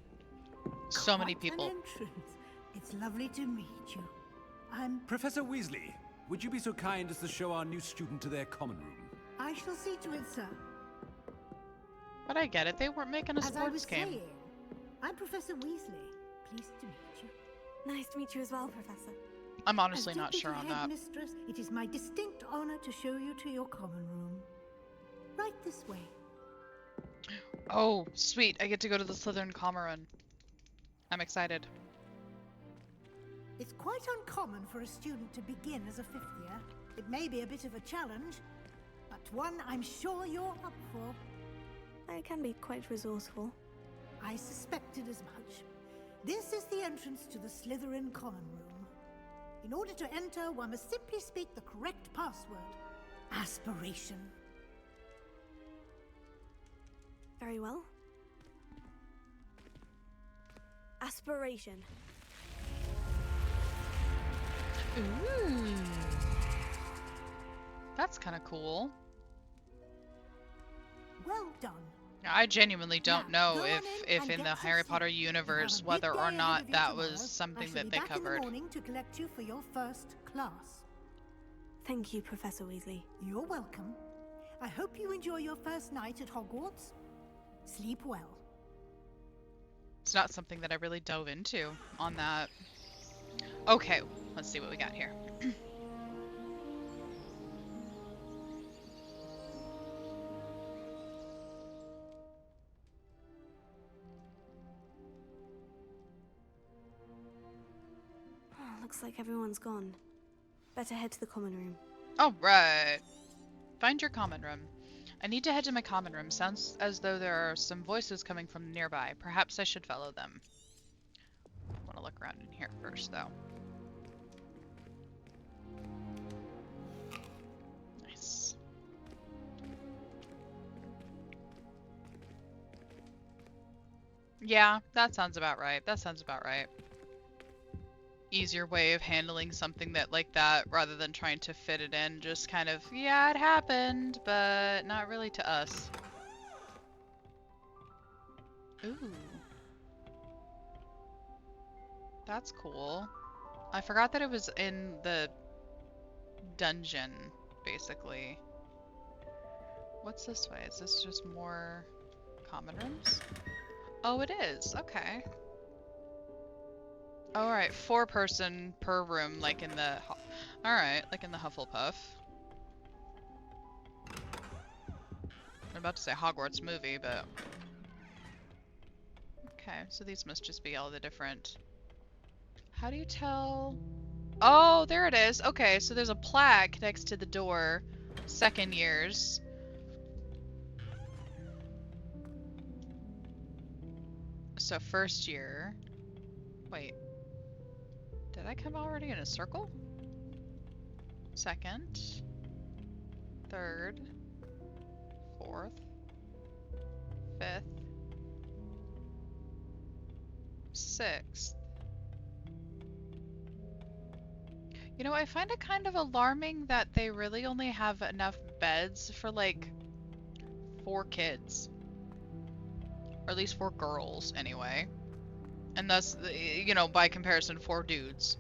So many Quite an people. entrance. It's lovely to meet you. I'm... Professor Weasley, would you be so kind as to show our new student to their common room? I shall see to it, sir. But I get it, they weren't making a As I was sports game. saying, I'm Professor Weasley. Pleased to meet you. Nice to meet you as well, Professor. I'm honestly As not deputy sure on that. headmistress, it is my distinct honor to show you to your common room. Right this way. Oh, sweet, I get to go to the Slytherin common room. I'm excited. It's quite uncommon for a student to begin as a 5th year. It may be a bit of a challenge, but one I'm sure you're up for. I can be quite resourceful. I suspected as much. This is the entrance to the Slytherin common room. In order to enter, one must simply speak the correct password. Aspiration. Very well. Aspiration. Ooh. That's kind of cool. Well done. I genuinely don't Now, know go on if and in the get some Harry sleep. Potter You universe have a whether big or day not ahead of you that tomorrow. was something I shall that be they back in the covered. morning to collect you for your first class. Thank you, Professor Weasley. You're welcome. I hope you enjoy your first night at Hogwarts. Sleep well. It's not something that I really dove into on that. Okay, let's see what we got here. Looks like everyone's gone. Better head to the common room. Alright. Find your common room. I need to head to my common room. Sounds as though there are some voices coming from nearby. Perhaps I should follow them. I want to look around in here first, though. Nice. Yeah, that sounds about right. That sounds about right. Easier way of handling something that like that rather than trying to fit it in. Just kind of, yeah, it happened, but not really to us. Ooh. That's cool. I forgot that it was in the dungeon, basically. What's this way? Is this just more common rooms? Oh, it is. Okay. Alright, 4-person per room, like in the... Alright, like in the Hufflepuff. I'm about to say Hogwarts movie, but... Okay, so these must just be all the different... How do you tell... Oh, there it is! Okay, so there's a plaque next to the door. Second years. So first year... Wait. Did I come already in a circle? Second. Third. Fourth. Fifth. Sixth. You know, I find it kind of alarming that they really only have enough beds for like 4 kids. Or at least 4 girls, anyway. And thus, you know, by comparison, 4 dudes.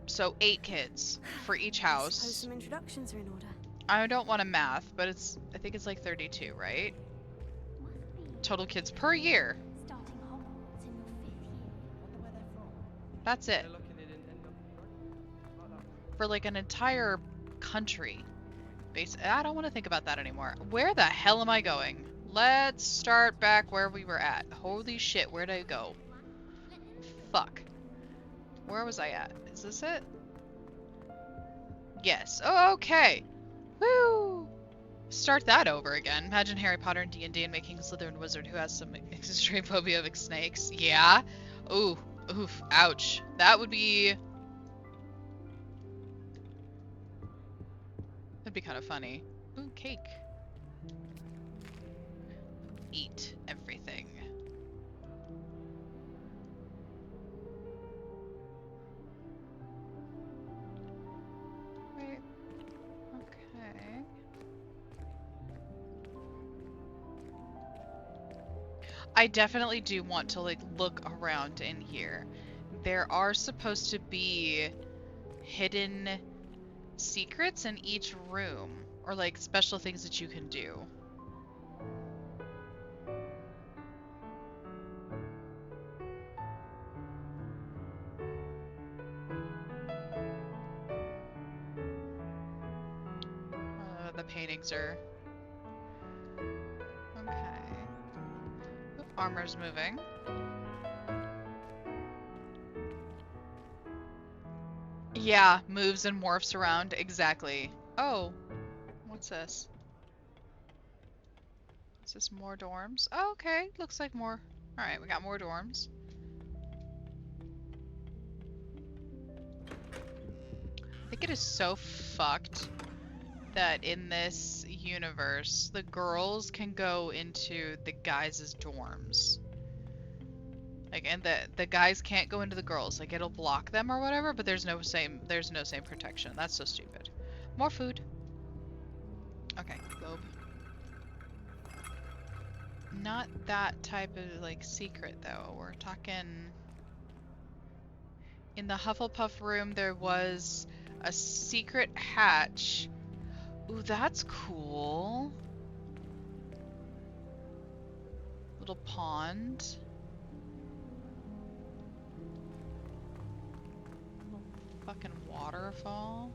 So 8 kids for each house. I suppose some introductions are in order. I don't want to math, but I think it's like 32, right? Total kids per year. Starting Hogwarts in your 5th year. That's it. For like an entire country. I don't want to think about that anymore. Where the hell am I going? Let's start back where we were at. Holy shit, where did I go? Fuck. Where was I at? Is this it? Yes. Oh, okay. Woo! Start that over again. Imagine Harry Potter and D&D and making a Slytherin wizard who has some extreme phobia of snakes. Yeah. Ooh. Oof. Ouch. That would be... That'd be kind of funny. Ooh, cake. Eat everything. Wait. Okay. I definitely do want to like look around in here. There are supposed to be hidden secrets in each room, or like special things that you can do. The paintings are... Okay. Oop, armor's moving. Yeah, moves and morphs around. Exactly. Oh. What's this? Is this more dorms? Oh, okay. Looks like more. Alright, we got more dorms. I think it is so fucked that in this universe, the girls can go into the guys' dorms. Like, and the guys can't go into the girls. Like, it'll block them or whatever, but there's no same protection. That's so stupid. More food. Okay, globe. Not that type of, like, secret, though. We're talking... In the Hufflepuff room, there was a secret hatch. Ooh, that's cool. Little pond. Little fucking waterfall.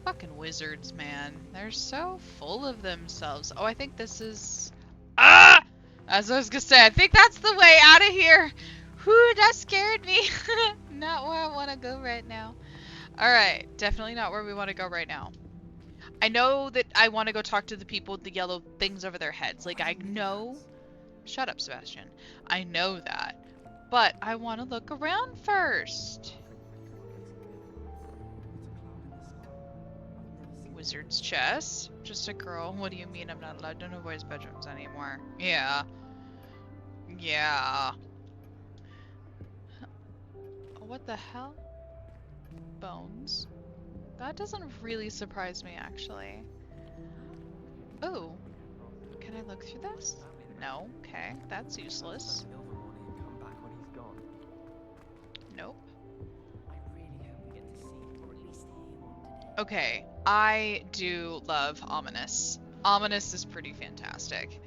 Fucking wizards, man. They're so full of themselves. Oh, I think this is... Ah! As I was gonna say, I think that's the way out of here. Whew, that scared me. Not where I want to go right now. Alright, definitely not where we want to go right now. I know that I want to go talk to the people with the yellow things over their heads. Like, I know... Shut up, Sebastian. I know that. But I want to look around first. Wizard's chess? Just a girl. What do you mean I'm not allowed to know boys' bedrooms anymore? Yeah. Yeah. What the hell? Bones? That doesn't really surprise me, actually. Oh. Can I look through this? No. Okay. That's useless. Nope. Okay. I do love Ominous. Ominous is pretty fantastic.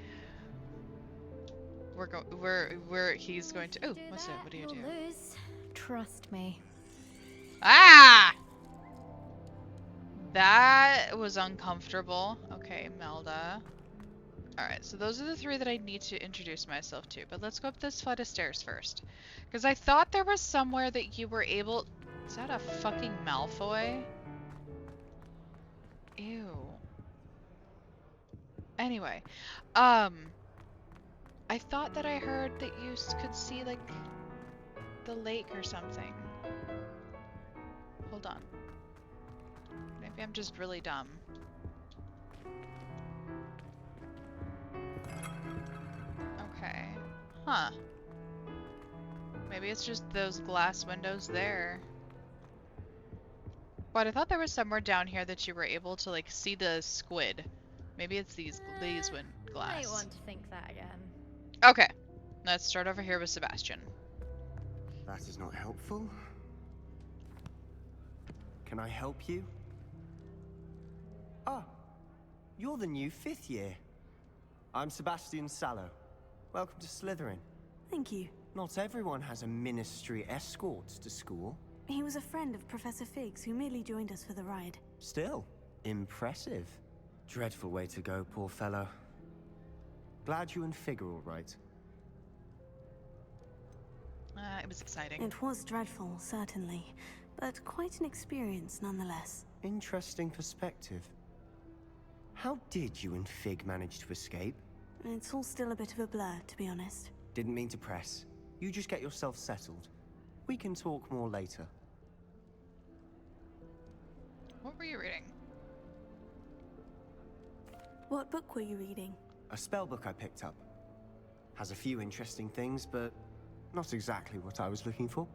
He's going to... Oh, what's it? What do you do? Lose. Trust me. Ah! That was uncomfortable. Okay, Melda. Alright, so those are the three that I need to introduce myself to. But let's go up this flight of stairs first. Because I thought there was somewhere that you were able... Is that a fucking Malfoy? Ew. Anyway. I thought that I heard that you could see, like, the lake or something. Hold on. Maybe I'm just really dumb. Okay. Huh. Maybe it's just those glass windows there. But I thought there was somewhere down here that you were able to, like, see the squid. Maybe it's these glass. I want to think that again. Okay. Let's start over here with Sebastian. That is not helpful. Can I help you? Ah, you're the new 5th year. I'm Sebastian Sallow. Welcome to Slytherin. Thank you. Not everyone has a ministry escort to school. He was a friend of Professor Figgs who merely joined us for the ride. Still, impressive. Dreadful way to go, poor fellow. Glad you and Fig are all right. It was exciting. It was dreadful, certainly, but quite an experience nonetheless. Interesting perspective. How did you and Fig manage to escape? It's all still a bit of a blur, to be honest. Didn't mean to press. You just get yourself settled. We can talk more later. What were you reading? What book were you reading? A spell book I picked up. Has a few interesting things, but not exactly what I was looking for.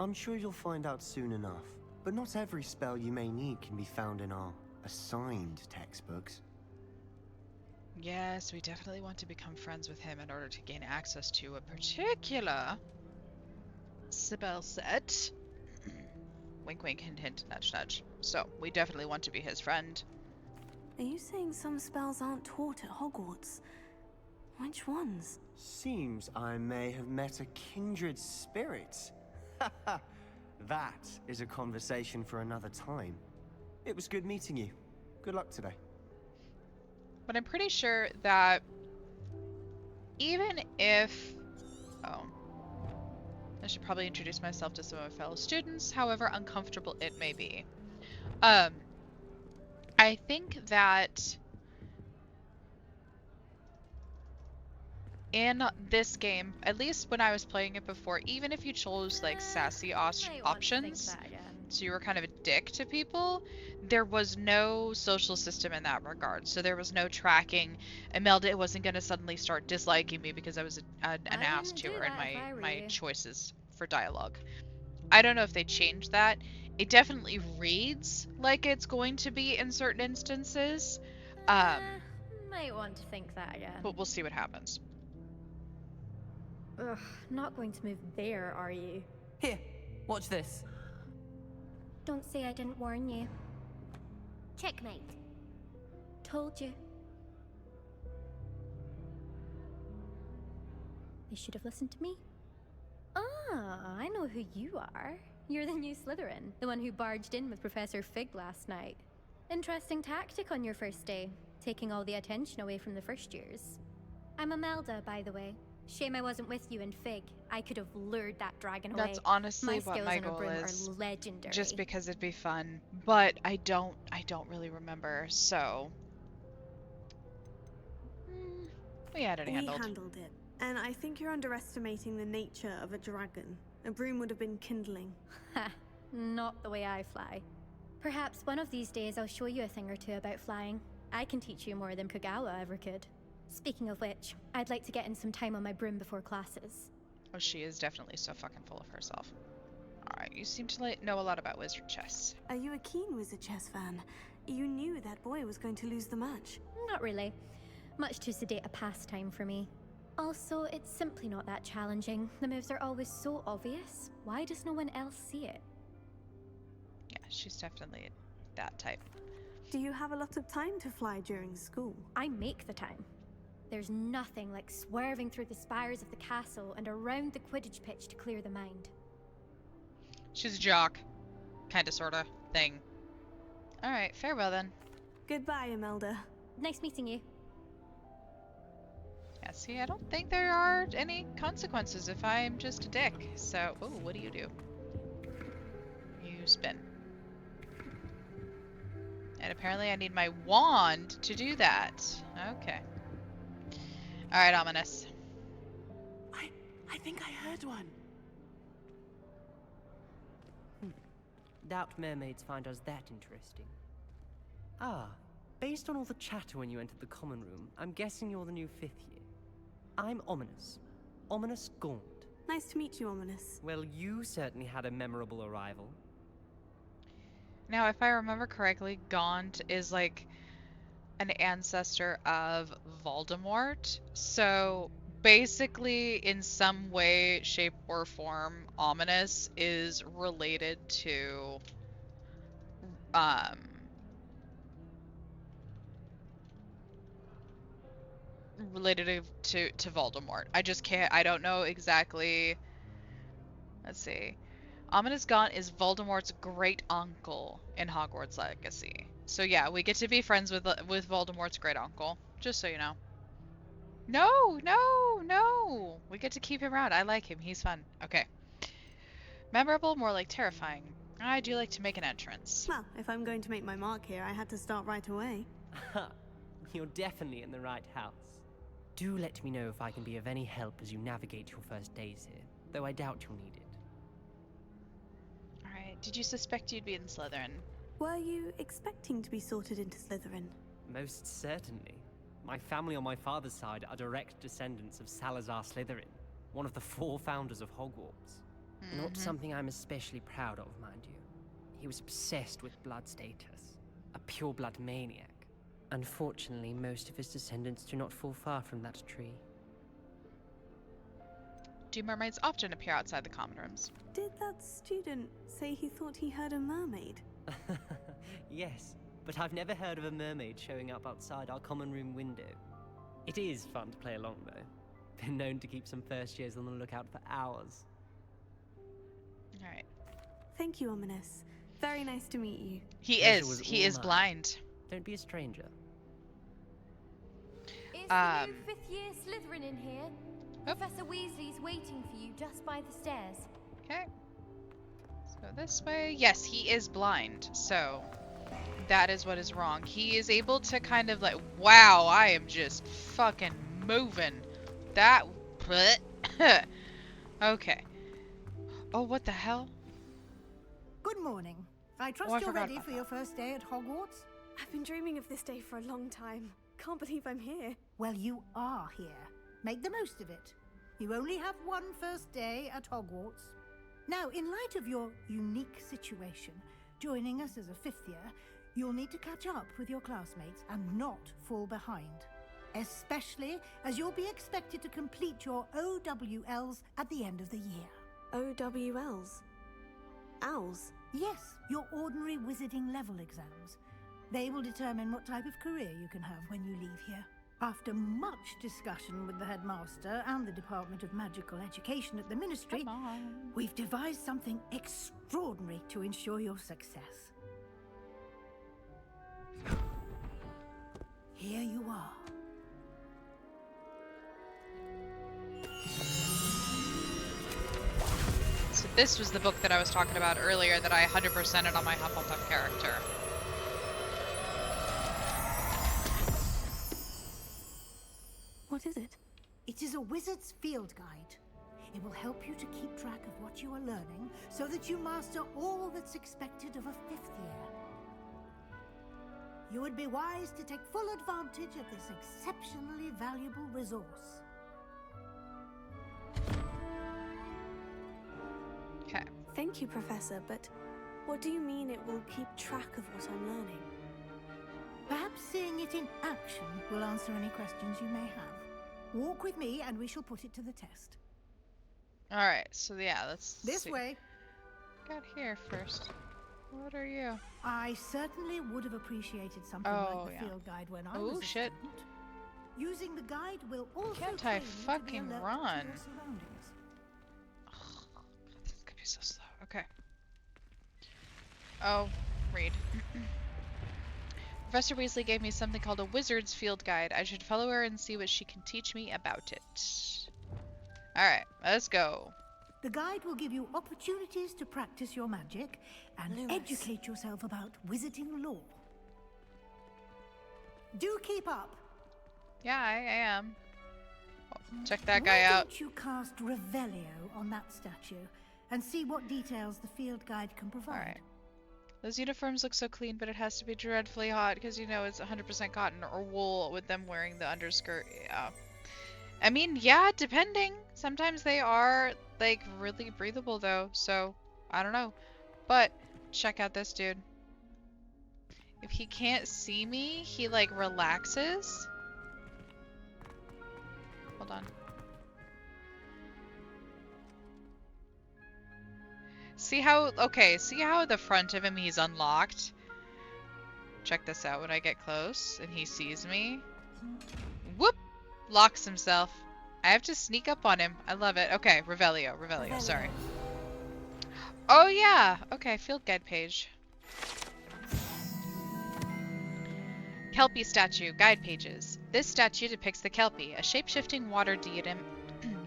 I'm sure you'll find out soon enough. But not every spell you may need can be found in our assigned textbooks. Yes, we definitely want to become friends with him in order to gain access to a particular spell set. Wink wink, hint hint, nudge nudge. So, we definitely want to be his friend. Are you saying some spells aren't taught at Hogwarts? Which ones? Seems I may have met a kindred spirit. That is a conversation for another time. It was good meeting you. Good luck today. But I'm pretty sure that even if... Oh. I should probably introduce myself to some of my fellow students, however uncomfortable it may be. I think that in this game, at least when I was playing it before, even if you chose like sassy options, so you were kind of a dick to people, there was no social system in that regard. So there was no tracking. Imelda wasn't going to suddenly start disliking me because I was an ass to her in my choices for dialogue. I don't know if they changed that. It definitely reads like it's going to be in certain instances. Might want to think that again. But we'll see what happens. Ugh, not going to move there, are you? Here, watch this. Don't say I didn't warn you. Checkmate. Told you. They should have listened to me. Ah, I know who you are. You're the new Slytherin, the one who barged in with Professor Fig last night. Interesting tactic on your first day, taking all the attention away from the first years. I'm Imelda, by the way. Shame I wasn't with you in Fig. I could have lured that dragon away. That's honestly my what skills my on a goal broom is. are legendary. Just because it'd be fun, but I don't really remember. So we had it handled. We handled it, and I think you're underestimating the nature of a dragon. A broom would have been kindling. Ha! Not the way I fly. Perhaps one of these days I'll show you a thing or two about flying. I can teach you more than Kagawa ever could. Speaking of which, I'd like to get in some time on my broom before classes. Oh, she is definitely so fucking full of herself. Alright, you seem to know a lot about wizard chess. Are you a keen wizard chess fan? You knew that boy was going to lose the match. Not really. Much too sedate a pastime for me. Also, it's simply not that challenging. The moves are always so obvious. Why does no one else see it? Yeah, she's definitely that type. Do you have a lot of time to fly during school? I make the time. There's nothing like swerving through the spires of the castle and around the Quidditch pitch to clear the mind. She's a jock. Kinda, sorta, thing. Alright, farewell then. Goodbye, Imelda. Nice meeting you. Yeah, see, I don't think there are any consequences if I'm just a dick. So, oh, what do? You spin. And apparently I need my wand to do that. Okay. Alright, Ominous. I think I heard one. Doubt mermaids find us that interesting. Ah, based on all the chatter when you entered the common room, I'm guessing you're the new 5th year. I'm Ominous. Ominous Gaunt. Nice to meet you, Ominous. Well, you certainly had a memorable arrival. Now, if I remember correctly, Gaunt is like an ancestor of Voldemort. So basically, in some way, shape, or form, Ominous is related to to Voldemort. I just can't. I don't know exactly. Let's see. Ominous Gaunt is Voldemort's great uncle in Hogwarts Legacy. So yeah, we get to be friends with Voldemort's great uncle. Just so you know. No. We get to keep him around. I like him. He's fun. Okay. Memorable, more like terrifying. I do like to make an entrance. Well, if I'm going to make my mark here, I had to start right away. You're definitely in the right house. Do let me know if I can be of any help as you navigate your first days here, though I doubt you'll need it. Alright, did you suspect you'd be in Slytherin? Were you expecting to be sorted into Slytherin? Most certainly. My family on my father's side are direct descendants of Salazar Slytherin, one of the 4 founders of Hogwarts. Not something I'm especially proud of, mind you. He was obsessed with blood status, a pure-blood maniac. Unfortunately, most of his descendants do not fall far from that tree. Do mermaids often appear outside the common rooms? Did that student say he thought he heard a mermaid? Yes, but I've never heard of a mermaid showing up outside our common room window. It is fun to play along, though. Been known to keep some first years on the lookout for hours. Alright. Thank you, Ominous. Very nice to meet you. He is blind. Don't be a stranger. Is the new 5th year Slytherin in here? Professor Weasley's waiting for you just by the stairs. Okay. Let's go this way. Yes, he is blind. So that is what is wrong. He is able to kind of like, wow, I am just fucking moving. That. Okay. Oh, what the hell? Good morning. I trust I you're forgot ready about for your first day at Hogwarts? I've been dreaming of this day for a long time. Can't believe I'm here. Well, you are here. Make the most of it. You only have one first day at Hogwarts. Now, in light of your unique situation, joining us as a 5th year, you'll need to catch up with your classmates and not fall behind. Especially as you'll be expected to complete your OWLs at the end of the year. OWLs? Owls? Yes, your ordinary wizarding level exams. They will determine what type of career you can have when you leave here. After much discussion with the headmaster and the Department of Magical Education at the Ministry, we've devised something extraordinary to ensure your success. Here you are. This was the book that I was talking about earlier that I 100%ed on my Hufflepuff character. What is it? It is a wizard's field guide. It will help you to keep track of what you are learning so that you master all that's expected of a 5th year. You would be wise to take full advantage of this exceptionally valuable resource. Okay. Thank you, Professor, but what do you mean it will keep track of what I'm learning? Perhaps seeing it in action will answer any questions you may have. Walk with me and we shall put it to the test. Alright, so yeah, let's This see. way. Got here first. What are you? I certainly would have appreciated something like the field guide when I was a shit. student. Using the guide will also Can't train I you to be fucking alert to run? your surroundings. This is gonna be so slow. Okay. Oh, read. Professor Weasley gave me something called a wizard's field guide. I should follow her and see what she can teach me about it. Alright, let's go. The guide will give you opportunities to practice your magic and educate yourself about wizarding lore. Do keep up. Yeah, I am. Oh, check that Why guy out. don't you cast Revelio on that statue and see what details the field guide can provide? Alright. Those uniforms look so clean, but it has to be dreadfully hot because you know it's 100% cotton or wool with them wearing the underskirt. Yeah. I mean, yeah, depending. Sometimes they are, like, really breathable, though, so I don't know. But check out this dude. If he can't see me, he, like, relaxes. Hold on. See how, okay, see how at the front of him he's unlocked? Check this out when I get close and he sees me. Whoop! Locks himself. I have to sneak up on him. I love it. Okay, Revelio, sorry. Oh yeah! Okay, field guide page. Kelpie statue, guide pages. This statue depicts the Kelpie, a shape-shifting water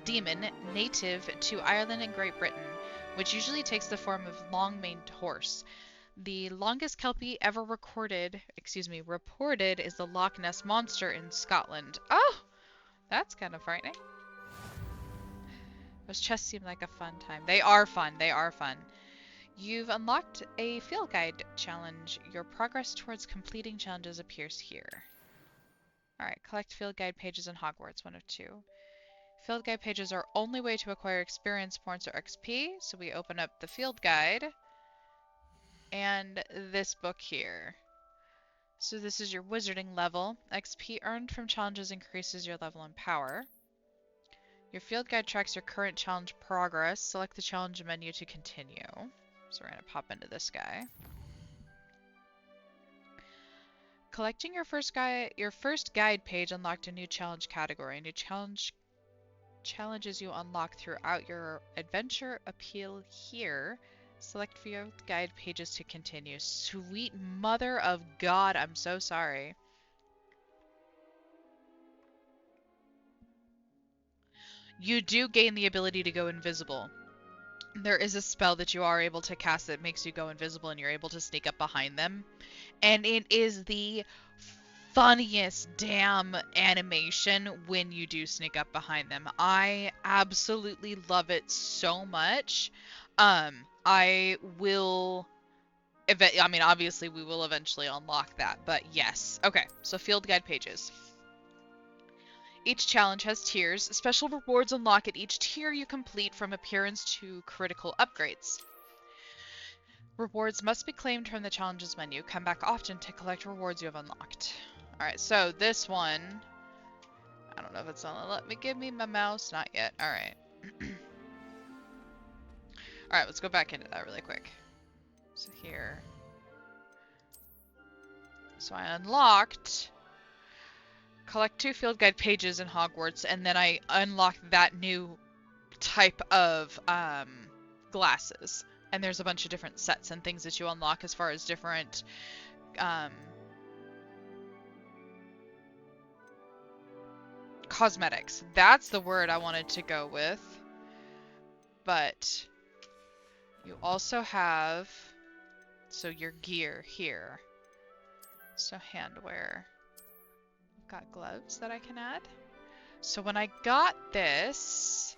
demon native to Ireland and Great Britain, which usually takes the form of long-maned horse. The longest Kelpie ever reported is the Loch Ness Monster in Scotland. Oh! That's kind of frightening. Those chests seem like a fun time. They are fun. You've unlocked a field guide challenge. Your progress towards completing challenges appears here. Alright, collect field guide pages in Hogwarts, 1 of 2. Field guide pages are only way to acquire experience points or XP, so we open up the field guide and this book here. So this is your wizarding level. XP earned from challenges increases your level and power. Your field guide tracks your current challenge progress. Select the challenge menu to continue. So we're going to pop into this guy. Collecting your first guide page unlocked a new challenge category. New challenges you unlock throughout your adventure appeal here. Select field guide pages to continue. Sweet mother of God, I'm so sorry. You do gain the ability to go invisible. There is a spell that you are able to cast that makes you go invisible and you're able to sneak up behind them. And it is the funniest damn animation when you do sneak up behind them. I absolutely love it so much. I will... obviously we will eventually unlock that, but yes. Okay, so field guide pages. Each challenge has tiers. Special rewards unlock at each tier you complete, from appearance to critical upgrades. Rewards must be claimed from the challenges menu. Come back often to collect rewards you have unlocked. Alright, so this one... I don't know if it's gonna let me give me my mouse. Not yet. Alright. Alright, let's go back into that really quick. So here. So I unlocked... Collect 2 field guide pages in Hogwarts, and then I unlocked that new type of glasses. And there's a bunch of different sets and things that you unlock as far as different cosmetics. That's the word I wanted to go with. But You also have, so your gear here. So handwear. I've got gloves that I can add. So when I got this,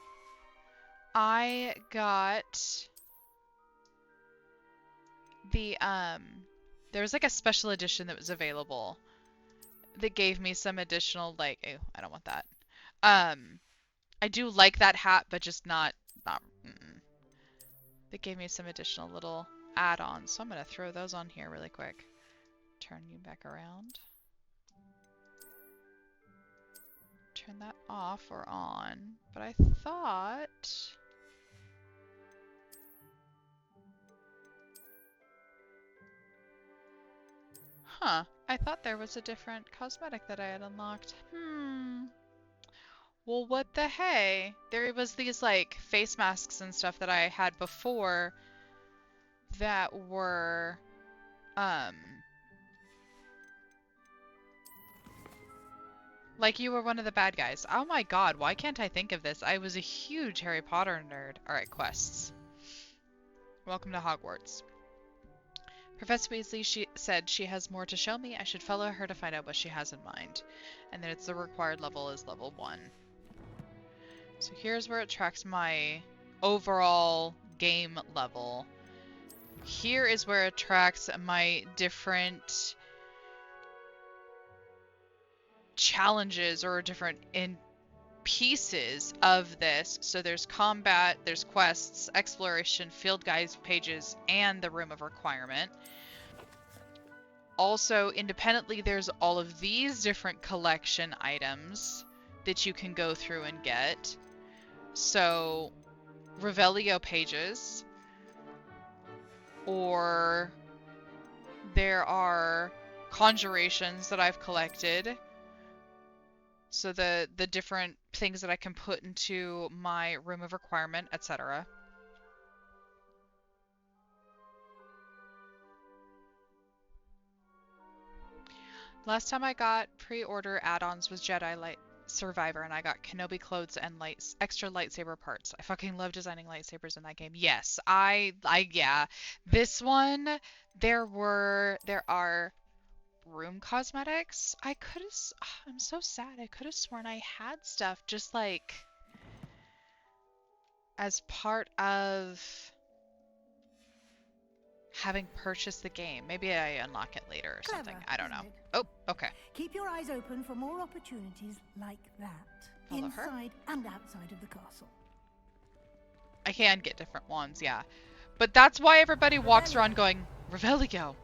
I got the, there was like a special edition that was available that gave me some additional, like, ew, I don't want that. I do like that hat, but just not, That gave me some additional little add-ons, so I'm gonna throw those on here really quick. Turn you back around. Turn that off or on, but I thought... Huh, I thought there was a different cosmetic that I had unlocked. Well, what the hey? There was these, like, face masks and stuff that I had before that were, like you were one of the bad guys. Oh my god, why can't I think of this? I was a huge Harry Potter nerd. Alright, quests. Welcome to Hogwarts. Professor Weasley said she has more to show me. I should follow her to find out what she has in mind. And then it's the required level is level 1. So here's where it tracks my overall game level. Here is where it tracks my different challenges or different pieces of this. So there's combat, there's quests, exploration, field guides, pages, and the room of requirement. Also, independently, there's all of these different collection items that you can go through and get. So, Revelio pages, or there are conjurations that I've collected. So the different things that I can put into my room of requirement, etc. Last time I got pre-order add-ons was Jedi Light Survivor, and I got Kenobi clothes and extra lightsaber parts. I fucking love designing lightsabers in that game. Yes, yeah. This one, there are room cosmetics. I'm so sad. I could have sworn I had stuff just like as part of having purchased the game. Maybe I unlock it later or something. I don't know. Oh, okay. Keep your eyes open for more opportunities like that. Follow inside and outside of the castle. I can get different ones, yeah. But that's why everybody walks around going, Revelio.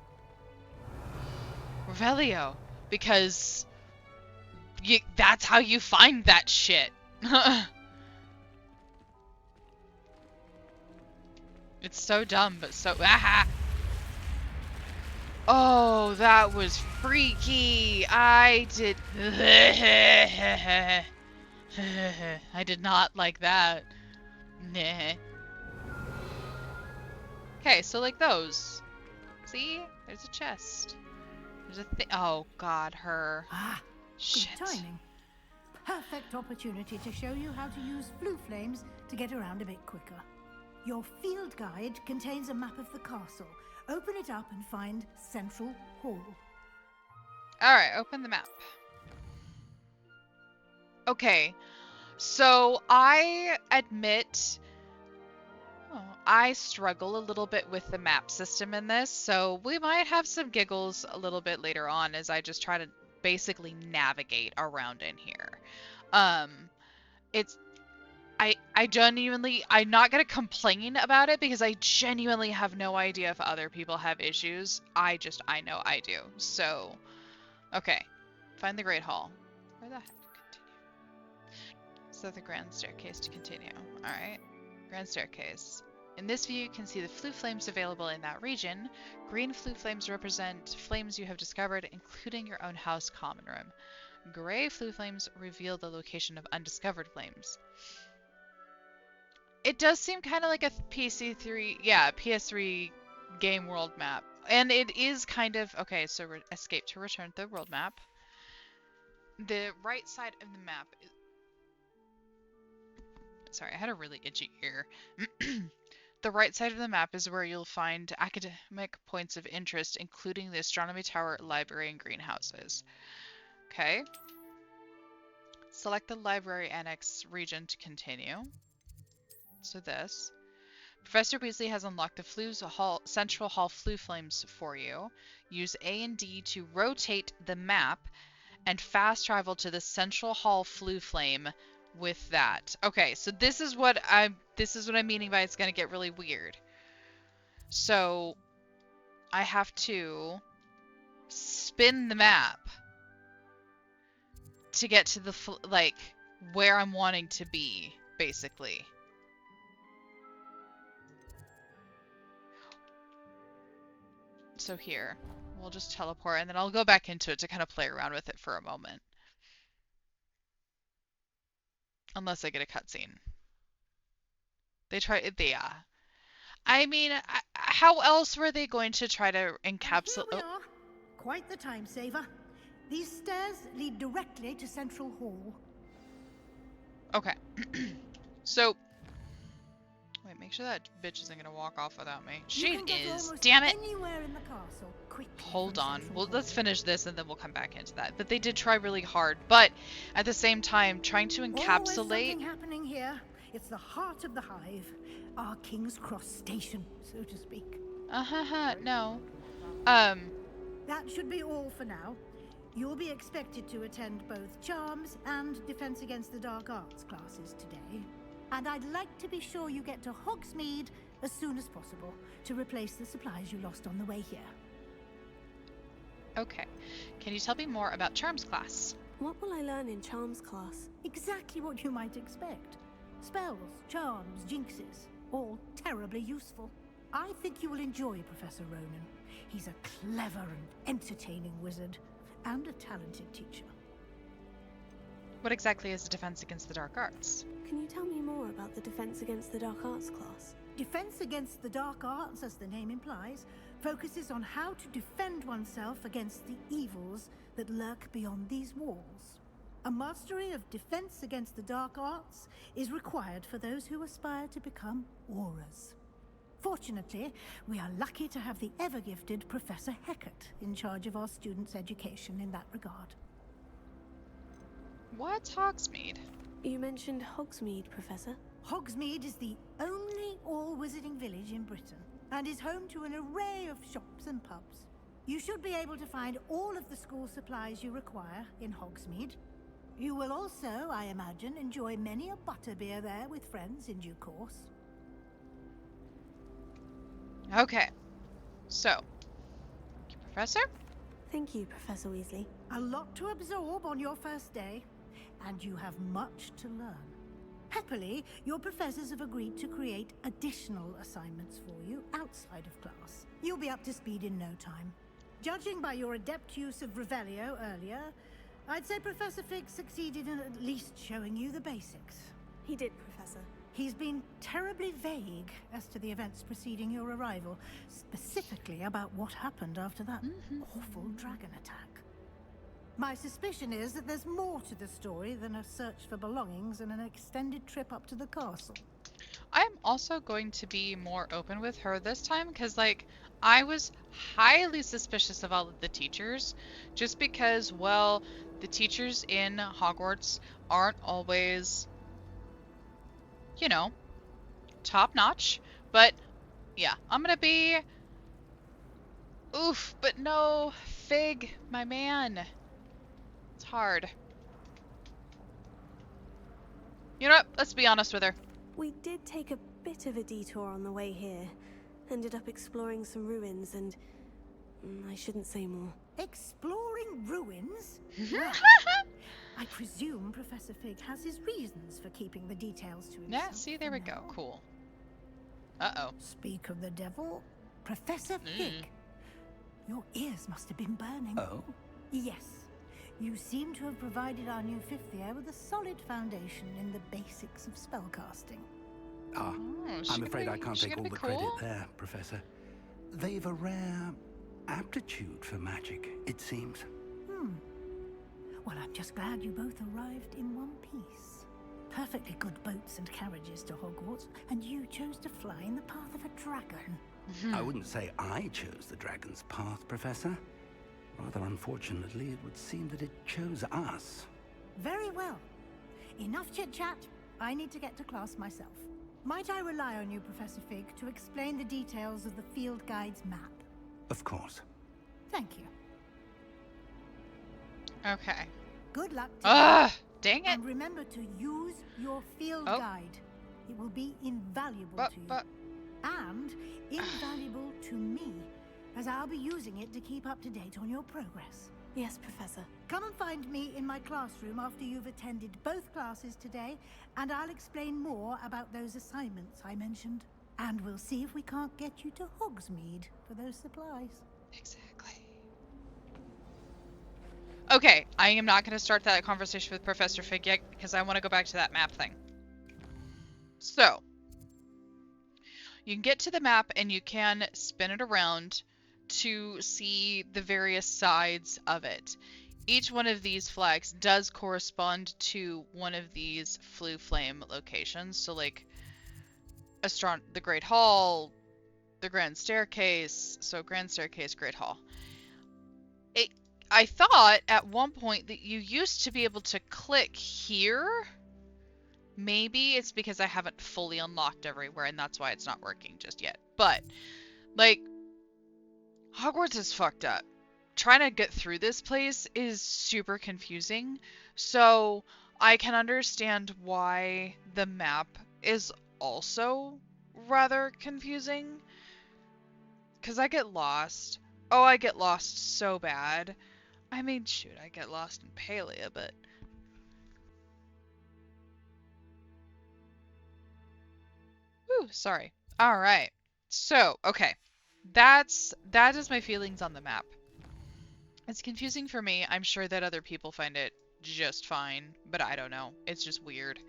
Revelio. Because that's how you find that shit. It's so dumb, but so... Aha! Oh, that was freaky. I did not like that. Nah. Okay, so like those. See? There's a chest. There's a thing. Oh, God, her. Shit. Good timing. Perfect opportunity to show you how to use flue flames to get around a bit quicker. Your field guide contains a map of the castle. Open it up and find Central Hall. Alright, open the map. Okay, so I admit I struggle a little bit with the map system in this, so we might have some giggles a little bit later on as I just try to basically navigate around in here. I'm not going to complain about it because I genuinely have no idea if other people have issues. I know I do. So, okay. Find the Great Hall. Where the heck? Continue. So the Grand Staircase to continue. Alright. Grand Staircase. In this view, you can see the flue flames available in that region. Green flue flames represent flames you have discovered, including your own house common room. Gray flue flames reveal the location of undiscovered flames. It does seem kind of like a PS3 game world map. And it is kind of... Okay, so escape to return to the world map. The right side of the map... Sorry, I had a really itchy ear. the right side of the map is where you'll find academic points of interest, including the astronomy tower, library, and greenhouses. Okay. Select the library annex region to continue. So this. Professor Weasley has unlocked the Central Hall Floo Flames for you. Use A and D to rotate the map and fast travel to the Central Hall Floo Flame with that. Okay, so this is what I'm meaning by it's gonna get really weird. So I have to spin the map to get to the where I'm wanting to be, basically. So here, we'll just teleport, and then I'll go back into it to kind of play around with it for a moment. Unless I get a cutscene. Yeah. I mean, how else were they going to try to encapsulate... Here we are. Quite the time saver. These stairs lead directly to Central Hall. Okay. So... Wait, make sure that bitch isn't gonna walk off without me. She is. Damn it! Anywhere in the castle, quickly. Hold on. Well, let's finish this and then we'll come back into that. But they did try really hard. But at the same time, trying to encapsulate. Always something happening here. It's the heart of the hive, our King's Cross station, so to speak. No. That should be all for now. You'll be expected to attend both Charms and Defense Against the Dark Arts classes today. And I'd like to be sure you get to Hogsmeade as soon as possible to replace the supplies you lost on the way here. Okay. Can you tell me more about Charms class? What will I learn in Charms class? Exactly what you might expect. Spells, charms, jinxes, all terribly useful. I think you will enjoy Professor Ronan. He's a clever and entertaining wizard, and a talented teacher. What exactly is the Defense Against the Dark Arts? Can you tell me more about the Defense Against the Dark Arts class? Defense Against the Dark Arts, as the name implies, focuses on how to defend oneself against the evils that lurk beyond these walls. A mastery of Defense Against the Dark Arts is required for those who aspire to become Aurors. Fortunately, we are lucky to have the ever-gifted Professor Hecat in charge of our students' education in that regard. What's Hogsmeade? You mentioned Hogsmeade, Professor. Hogsmeade is the only all-wizarding village in Britain, and is home to an array of shops and pubs. You should be able to find all of the school supplies you require in Hogsmeade. You will also, I imagine, enjoy many a butterbeer there with friends in due course. Okay. So, thank you, Professor. Thank you, Professor Weasley. A lot to absorb on your first day, and you have much to learn. Happily, your professors have agreed to create additional assignments for you outside of class. You'll be up to speed in no time. Judging by your adept use of Revelio earlier, I'd say Professor Fig succeeded in at least showing you the basics. He did, Professor. He's been terribly vague as to the events preceding your arrival, specifically about what happened after that awful dragon attack. My suspicion is that there's more to the story than a search for belongings and an extended trip up to the castle. I'm also going to be more open with her this time, because, I was highly suspicious of all of the teachers, just because, well, the teachers in Hogwarts aren't always, top-notch. But, yeah, I'm gonna be... Oof, but no, Fig, my man. It's hard. You know what? Let's be honest with her. We did take a bit of a detour on the way here. Ended up exploring some ruins and... I shouldn't say more. Exploring ruins? Well, I presume Professor Fig has his reasons for keeping the details to himself. Yeah, see, there we go. Cool. Uh-oh. Speak of the devil, Professor Fig. Your ears must have been burning. Oh? Yes. You seem to have provided our new fifth year with a solid foundation in the basics of spellcasting. I'm afraid I can't take all the credit there, Professor. They've a rare aptitude for magic, it seems. Well, I'm just glad you both arrived in one piece. perfectly good boats and carriages to Hogwarts, and you chose to fly in the path of a dragon. I wouldn't say I chose the dragon's path, Professor. Rather unfortunately, it would seem that it chose us. Very well. Enough chit-chat. I need to get to class myself. Might I rely on you, Professor Fig, to explain the details of the field guide's map? Of course. Thank you. Okay. Good luck. Ah, dang it. And remember to use your field guide. It will be invaluable to you. And invaluable to me, as I'll be using it to keep up to date on your progress. Yes, Professor. Come and find me in my classroom after you've attended both classes today, and I'll explain more about those assignments I mentioned. And we'll see if we can't get you to Hogsmeade for those supplies. Exactly. Okay, I am not going to start that conversation with Professor Fig yet, because I want to go back to that map thing. So, you can get to the map and you can spin it around to see the various sides of it. Each one of these flags does correspond to one of these Floo Flame locations. So like the Great Hall, the Grand Staircase, so Grand Staircase, Great Hall. I thought at one point that you used to be able to click here. Maybe it's because I haven't fully unlocked everywhere and that's why it's not working just yet. But, like, Hogwarts is fucked up. Trying to get through this place is super confusing. So, I can understand why the map is also rather confusing. Because I get lost. Oh, I get lost so bad. I mean, shoot, I get lost in Palia, but... Whew, sorry. Alright. So, okay. That is my feelings on the map. It's confusing for me. I'm sure that other people find it just fine, but I don't know. It's just weird.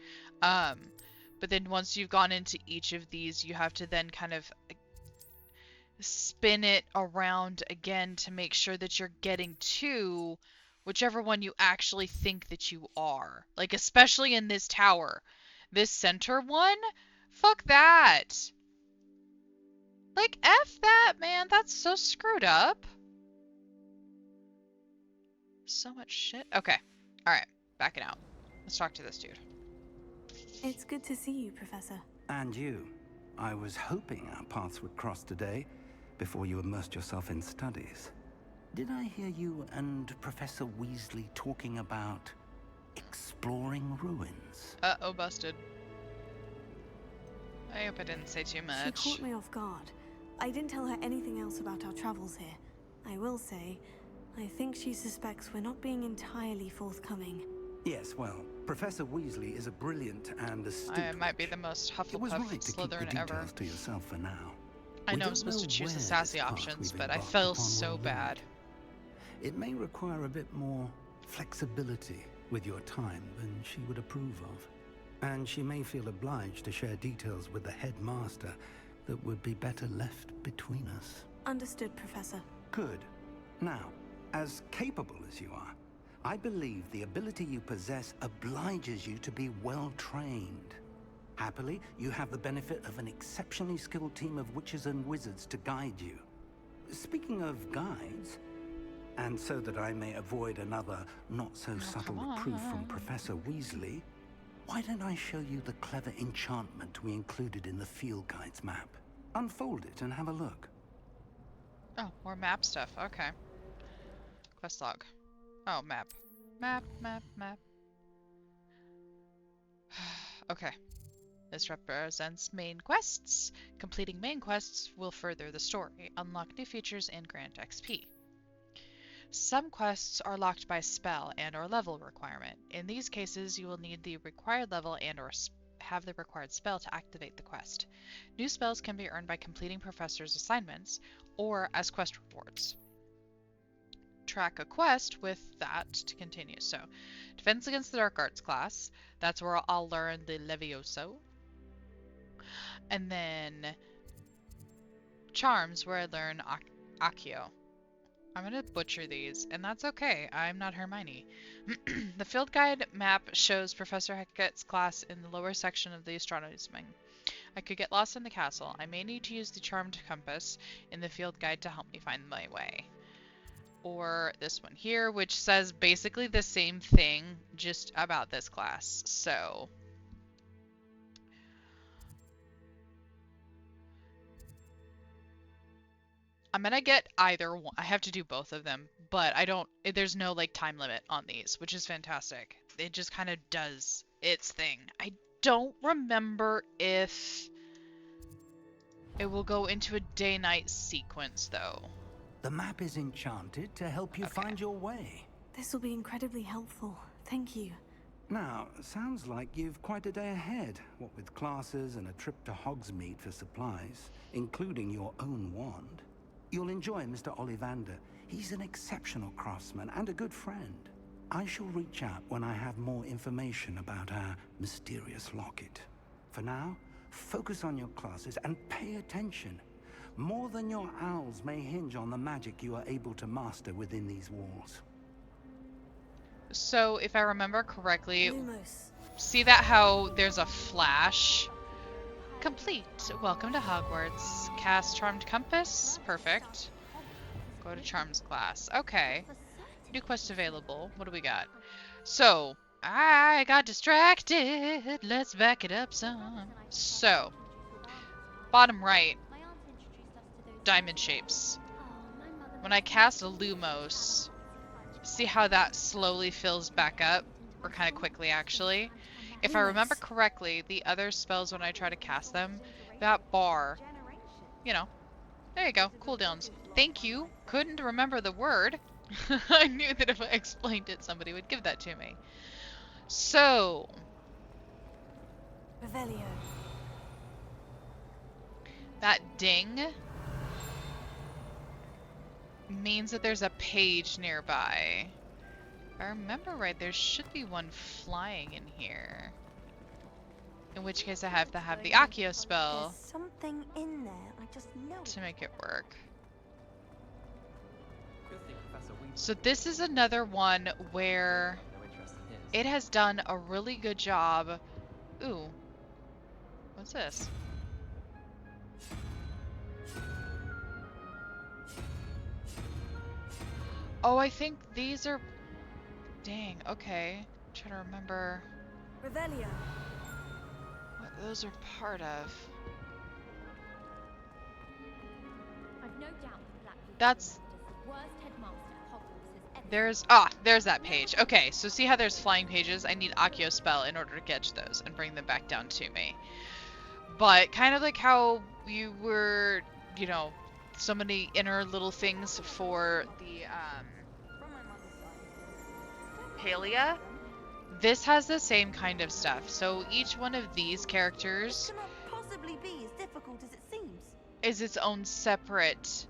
But then once you've gone into each of these, you have to then kind of spin it around again to make sure that you're getting to whichever one you actually think that you are. Like, especially in this tower. This center one? Fuck that! Like, F that, man! That's so screwed up. So much shit. Okay. Alright. Backing out. Let's talk to this dude. It's good to see you, Professor. And you. I was hoping our paths would cross today, before you immersed yourself in studies. Did I hear you and Professor Weasley talking about exploring ruins? Uh-oh, busted. I hope I didn't say too much. She caught me off guard. I didn't tell her anything else about our travels here. I will say, I think she suspects we're not being entirely forthcoming. Yes, well, Professor Weasley is a brilliant and astute. I might be the most Hufflepuff Slytherin ever. To yourself for now. I know I'm supposed to choose the sassy options, but I feel so bad. It may require a bit more flexibility with your time than she would approve of. And she may feel obliged to share details with the headmaster that would be better left between us. Understood, Professor. Good. Now, as capable as you are, I believe the ability you possess obliges you to be well trained. Happily, you have the benefit of an exceptionally skilled team of witches and wizards to guide you. Speaking of guides, and so that I may avoid another not-so-subtle reproof from Professor Weasley, why don't I show you the clever enchantment we included in the field guide's map? Unfold it and have a look. Oh, more map stuff. Okay. Quest log. Oh, map. Map. Okay. This represents main quests. Completing main quests will further the story, unlock new features, and grant XP. Some quests are locked by spell and or level requirement. In these cases, you will need the required level and or have the required spell to activate the quest. New spells can be earned by completing professors' assignments or as quest rewards. Track a quest with that to continue. So, Defense Against the Dark Arts class. That's where I'll learn the Levioso. And then Charms, where I learn Accio. I'm gonna butcher these, and that's okay. I'm not Hermione. The field guide map shows Professor Hackett's class in the lower section of the astronomy wing. I could get lost in the castle. I may need to use the charmed compass in the field guide to help me find my way. Or this one here, which says basically the same thing, just about this class. So I'm gonna get either one. I have to do both of them, but I don't, there's no like time limit on these, which is fantastic. It just kind of does its thing. I don't remember if it will go into a day-night sequence though. The map is enchanted to help you find your way. This will be incredibly helpful. Thank you. Now, sounds like you've quite a day ahead, what with classes and a trip to Hogsmeade for supplies, including your own wand. You'll enjoy Mr. Ollivander. He's an exceptional craftsman and a good friend. I shall reach out when I have more information about our mysterious locket. For now, focus on your classes and pay attention. More than your owls may hinge on the magic you are able to master within these walls. So, if I remember correctly, Lumos. See that how there's a flash? Complete. Welcome to Hogwarts. Cast Charmed Compass. Perfect. Go to Charms class. Okay. New quest available. What do we got? So, I got distracted. Let's back it up some. So, bottom right, diamond shapes. When I cast a Lumos, see how that slowly fills back up? Or kind of quickly, actually. If I remember correctly, the other spells when I try to cast them, that bar, you know, there you go, cooldowns. Thank you. Couldn't remember the word. I knew that if I explained it, somebody would give that to me. So, Revelio. that ding means that there's a page nearby. If I remember right, there should be one flying in here. In which case I have to have the Accio spell There's something in there. I just know to make it work. So this is another one where it has done a really good job. Ooh. What's this? Oh, I think these are... Dang, okay. I'm trying to remember Revelio. what those are part of. I've no doubt that That's... is the worst headmaster Hogwarts has ever there's that page. Okay, so see how there's flying pages? I need Accio spell in order to catch those and bring them back down to me. But kind of like how you were, you know, so many inner little things for the, Palia. This has the same kind of stuff. So each one of these characters cannot possibly be as difficult as it seems. is its own separate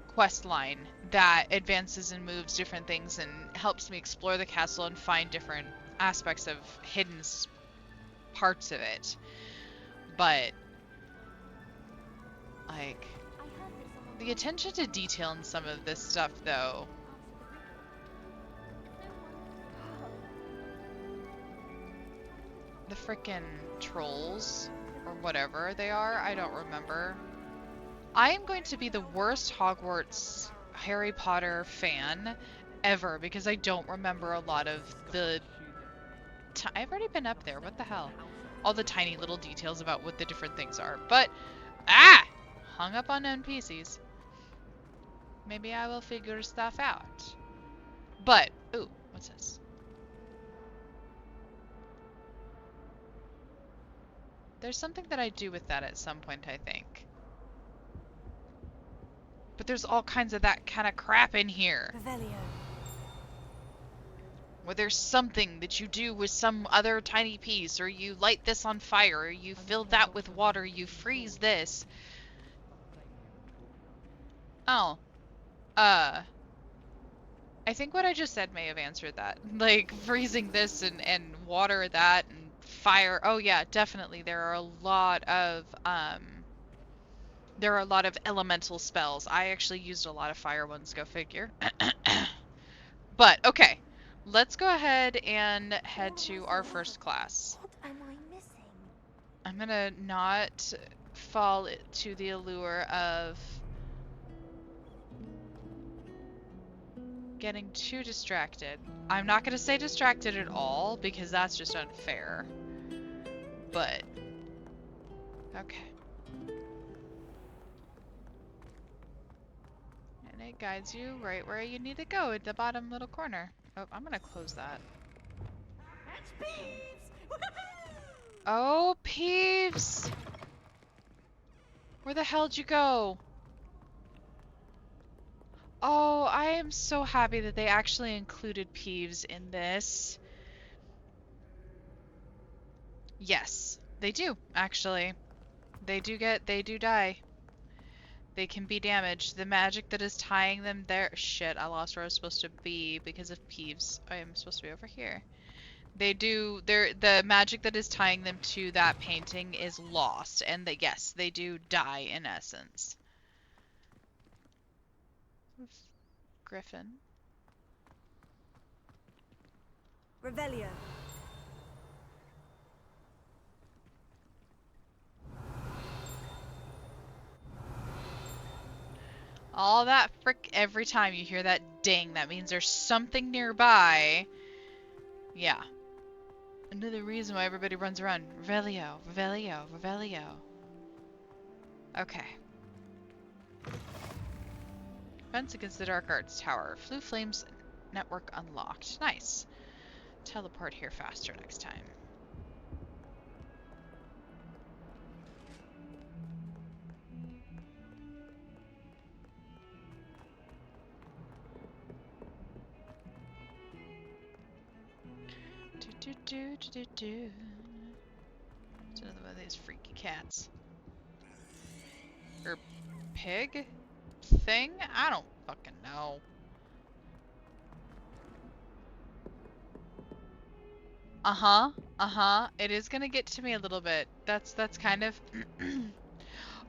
quest line that advances and moves different things and helps me explore the castle and find different aspects of hidden parts of it. But like the attention to detail in some of this stuff though, the frickin' trolls or whatever they are, I don't remember. I am going to be the worst Hogwarts Harry Potter fan ever because I don't remember a lot of the... I've already been up there, what the hell? All the tiny little details about what the different things are. But, hung up on NPCs. Maybe I will figure stuff out. But, ooh, what's this? There's something that I do with that at some point, I think. But there's all kinds of that kind of crap in here. Revelio. Where there's something that you do with some other tiny piece, or you light this on fire, or you fill that with water, you freeze this. Oh. I think what I just said may have answered that. Like, freezing this and water that and fire. Oh yeah, definitely. There are a lot of, There are a lot of elemental spells. I actually used a lot of fire ones, go figure. But, okay. Let's go ahead and head to our first class. What am I missing? I'm gonna not fall to the allure of getting too distracted. I'm not gonna say distracted at all, because that's just unfair. But, okay. And it guides you right where you need to go, at the bottom little corner. Oh, I'm gonna close that. Oh, Peeves! Where the hell'd you go? Oh, I am so happy that they actually included Peeves in this. Yes, they do, actually. They do die. They can be damaged. The magic that is tying them there— shit, I lost where I was supposed to be because of Peeves. I am supposed to be over here. The magic that is tying them to that painting is lost, and yes, they do die in essence. Griffin. Revelio. All that every time you hear that ding, that means there's something nearby. Yeah. Another reason why everybody runs around. Revelio, Revelio, Revelio. Okay. Defense against the Dark Arts Tower. Flue Flames network unlocked. Nice. Teleport here faster next time. It's another one of these freaky cats. Or pig thing? I don't fucking know. Uh-huh. Uh-huh. It is gonna get to me a little bit. That's kind of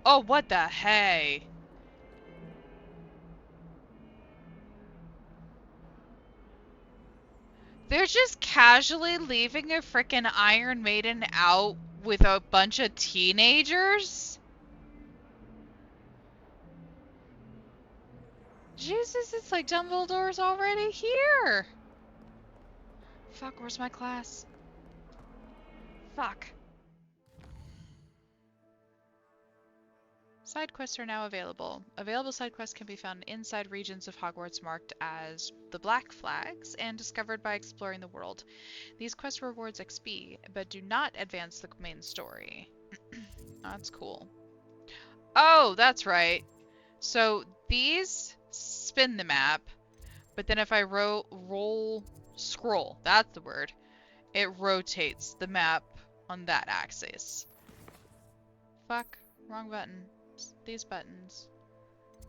Oh, what the hey? They're just casually leaving a frickin' Iron Maiden out with a bunch of teenagers? Jesus, it's like Dumbledore's already here! Fuck, where's my class? Fuck. Side quests are now available. Available side quests can be found inside regions of Hogwarts marked as the Black Flags and discovered by exploring the world. These quests rewards XP, but do not advance the main story. That's cool. Oh, that's right. So these spin the map, but then if I scroll, that's the word, it rotates the map on that axis. Fuck, wrong button. These buttons.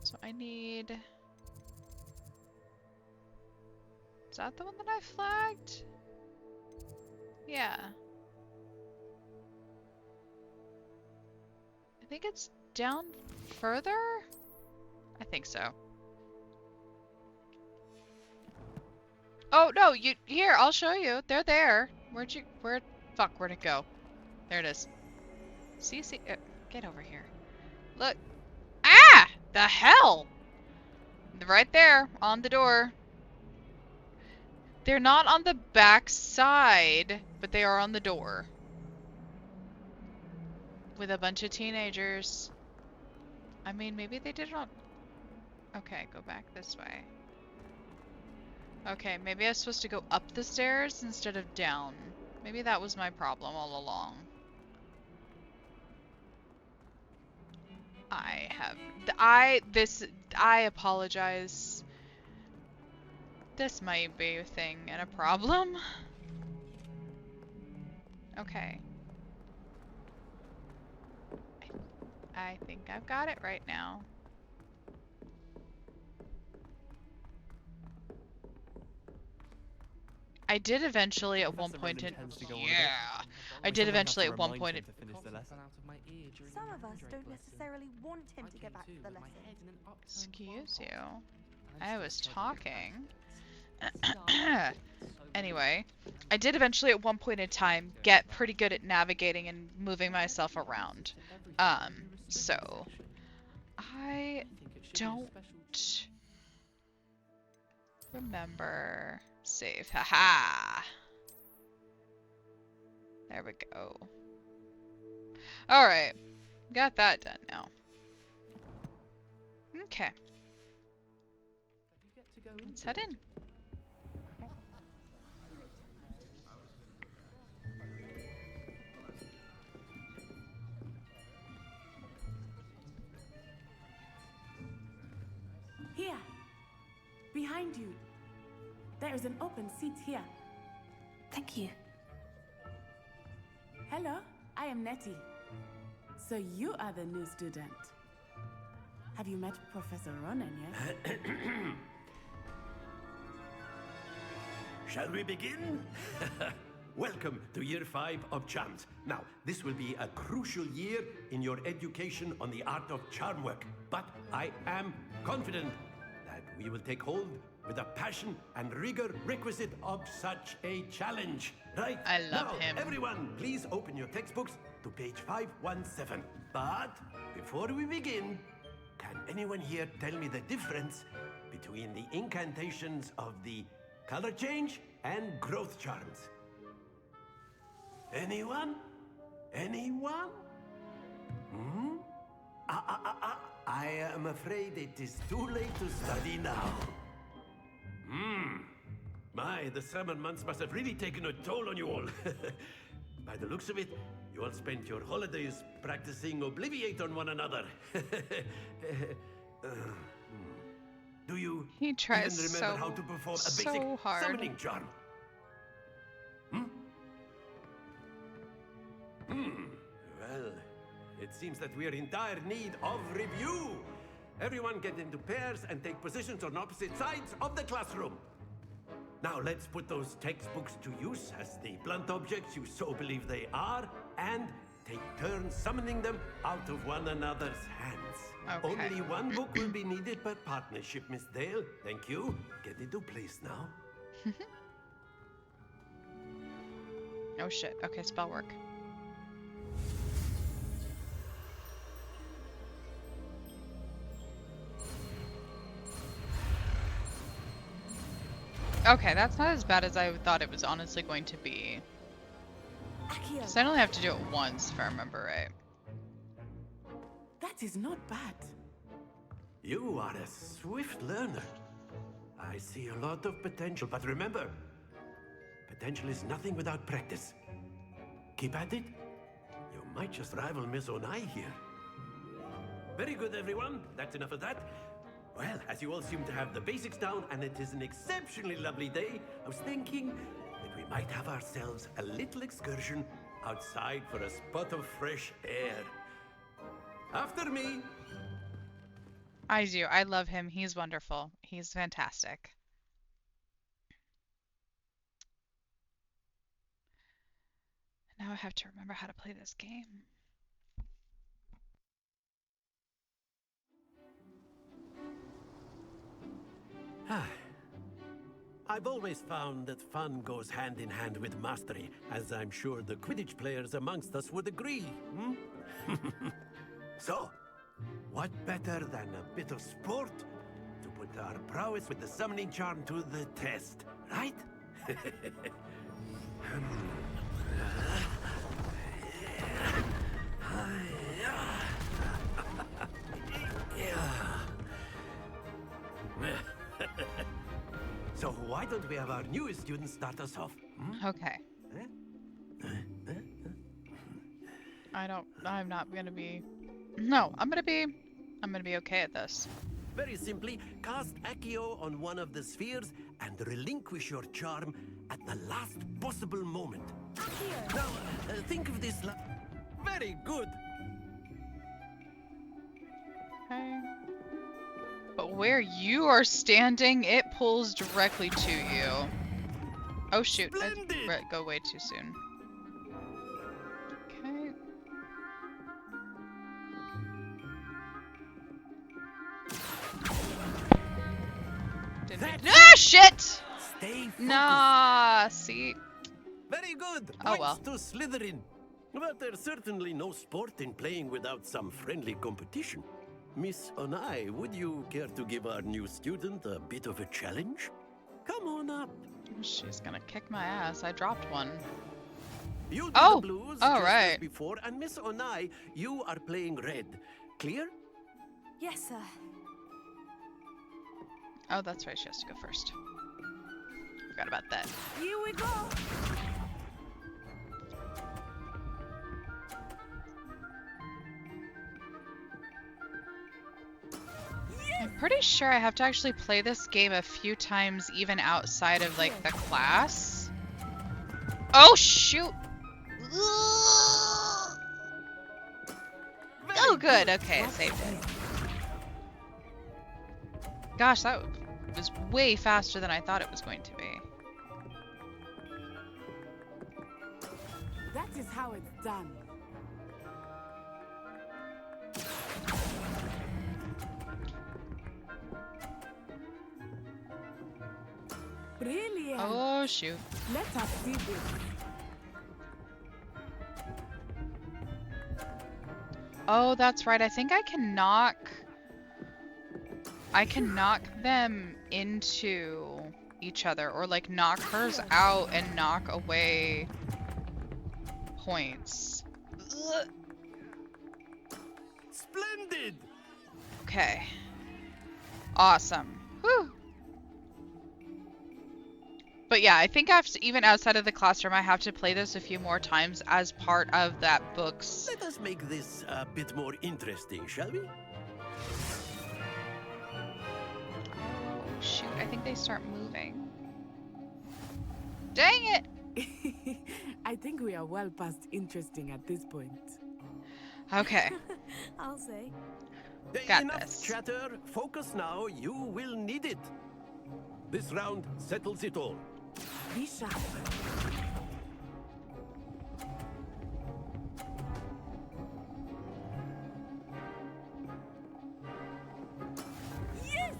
So I need... Is that the one that I flagged? Yeah. I think it's down further? I think so. Oh, no, here, I'll show you. They're there. Where'd it go? There it is. See, get over here. Look. Ah! The hell? Right there, on the door. They're not on the back side, but they are on the door. With a bunch of teenagers. I mean, maybe they did it on... Okay, go back this way. Okay, maybe I was supposed to go up the stairs instead of down. Maybe that was my problem all along. I apologize. This might be a thing and a problem. Okay. I think I've got it right now. I did eventually at one point yeah. I did eventually at one point. Some of us don't necessarily want him to get back to the lesson. Excuse you. I was talking. Anyway, I did eventually at one point in time get pretty good at navigating and moving myself around. So I don't remember save. Haha. There we go. Alright. Got that done now. Okay. Let's head in. Here, behind you. There is an open seat here. Thank you. Hello, I am Nettie. So you are the new student. Have you met Professor Ronan yet? Shall we begin? Welcome to Year 5 of Charms. Now, this will be a crucial year in your education on the art of charm work. But I am confident that we will take hold with the passion and rigor requisite of such a challenge. Right? I love now, him. Everyone, please open your textbooks to page 517. But before we begin, can anyone here tell me the difference between the incantations of the color change and growth charms? Anyone? Anyone? Hmm? I am afraid it is too late to study now. My, the summer months must have really taken a toll on you all. By the looks of it, you all spent your holidays practicing Obliviate on one another. Do you He tries even remember how to perform a basic so hard. summoning charm? Well, it seems that we are in dire need of review. Everyone get into pairs and take positions on opposite sides of the classroom. Now let's put those textbooks to use as the blunt objects you so believe they are, and take turns summoning them out of one another's hands. Okay. Only one book will be needed per partnership, Miss Dale. Thank you. Get into place now. Oh shit. Okay, spell work. Okay, that's not as bad as I thought it was honestly going to be. So I only have to do it once, if I remember right. That is not bad. You are a swift learner. I see a lot of potential, but remember, potential is nothing without practice. Keep at it. You might just rival Miss Onai here. Very good, everyone. That's enough of that. Well, as you all seem to have the basics down, and it is an exceptionally lovely day, I was thinking that we might have ourselves a little excursion outside for a spot of fresh air. After me. I do. I love him. He's wonderful. He's fantastic. Now I have to remember how to play this game. I've always found that fun goes hand in hand with mastery, as I'm sure the Quidditch players amongst us would agree. So, what better than a bit of sport to put our prowess with the summoning charm to the test, right? So why don't we have our newest student start us off? Okay. I'm not gonna be... No, I'm gonna be okay at this. Very simply, cast Accio on one of the spheres and relinquish your charm at the last possible moment. Now, think of this very good. Okay. But where you are standing, it pulls directly to you. Oh shoot, I go way too soon. didn't mean to. Ah, shit! Stay focused. Nah, see? Very good. Oh, Points well. to Slytherin. But there's certainly no sport in playing without some friendly competition. Miss Onai, would you care to give our new student a bit of a challenge? Come on up. She's gonna kick my ass. I dropped one. You do Oh! the blues All just right. as before, and Miss Onai, you are playing red. Clear? Yes, sir. Oh, that's right. She has to go first. Forgot about that. Here we go. I'm pretty sure I have to actually play this game a few times even outside of, like, the class. Oh, shoot! Oh, good. Okay, I saved it. Gosh, that was way faster than I thought it was going to be. That is how it's done. Brilliant. Oh, shoot. Let us see this. Oh, that's right. I think I can knock them into each other, or like knock hers out and knock away points. Ugh. Splendid! Okay. Awesome. Whew. But yeah, I think even outside of the classroom, I have to play this a few more times as part of that book's. Let us make this a bit more interesting, shall we? Oh, shoot. I think they start moving. Dang it! I think we are well past interesting at this point. Okay. I'll say. Got Enough this. chatter. Focus now. You will need it. This round settles it all. Be sharp. Yes!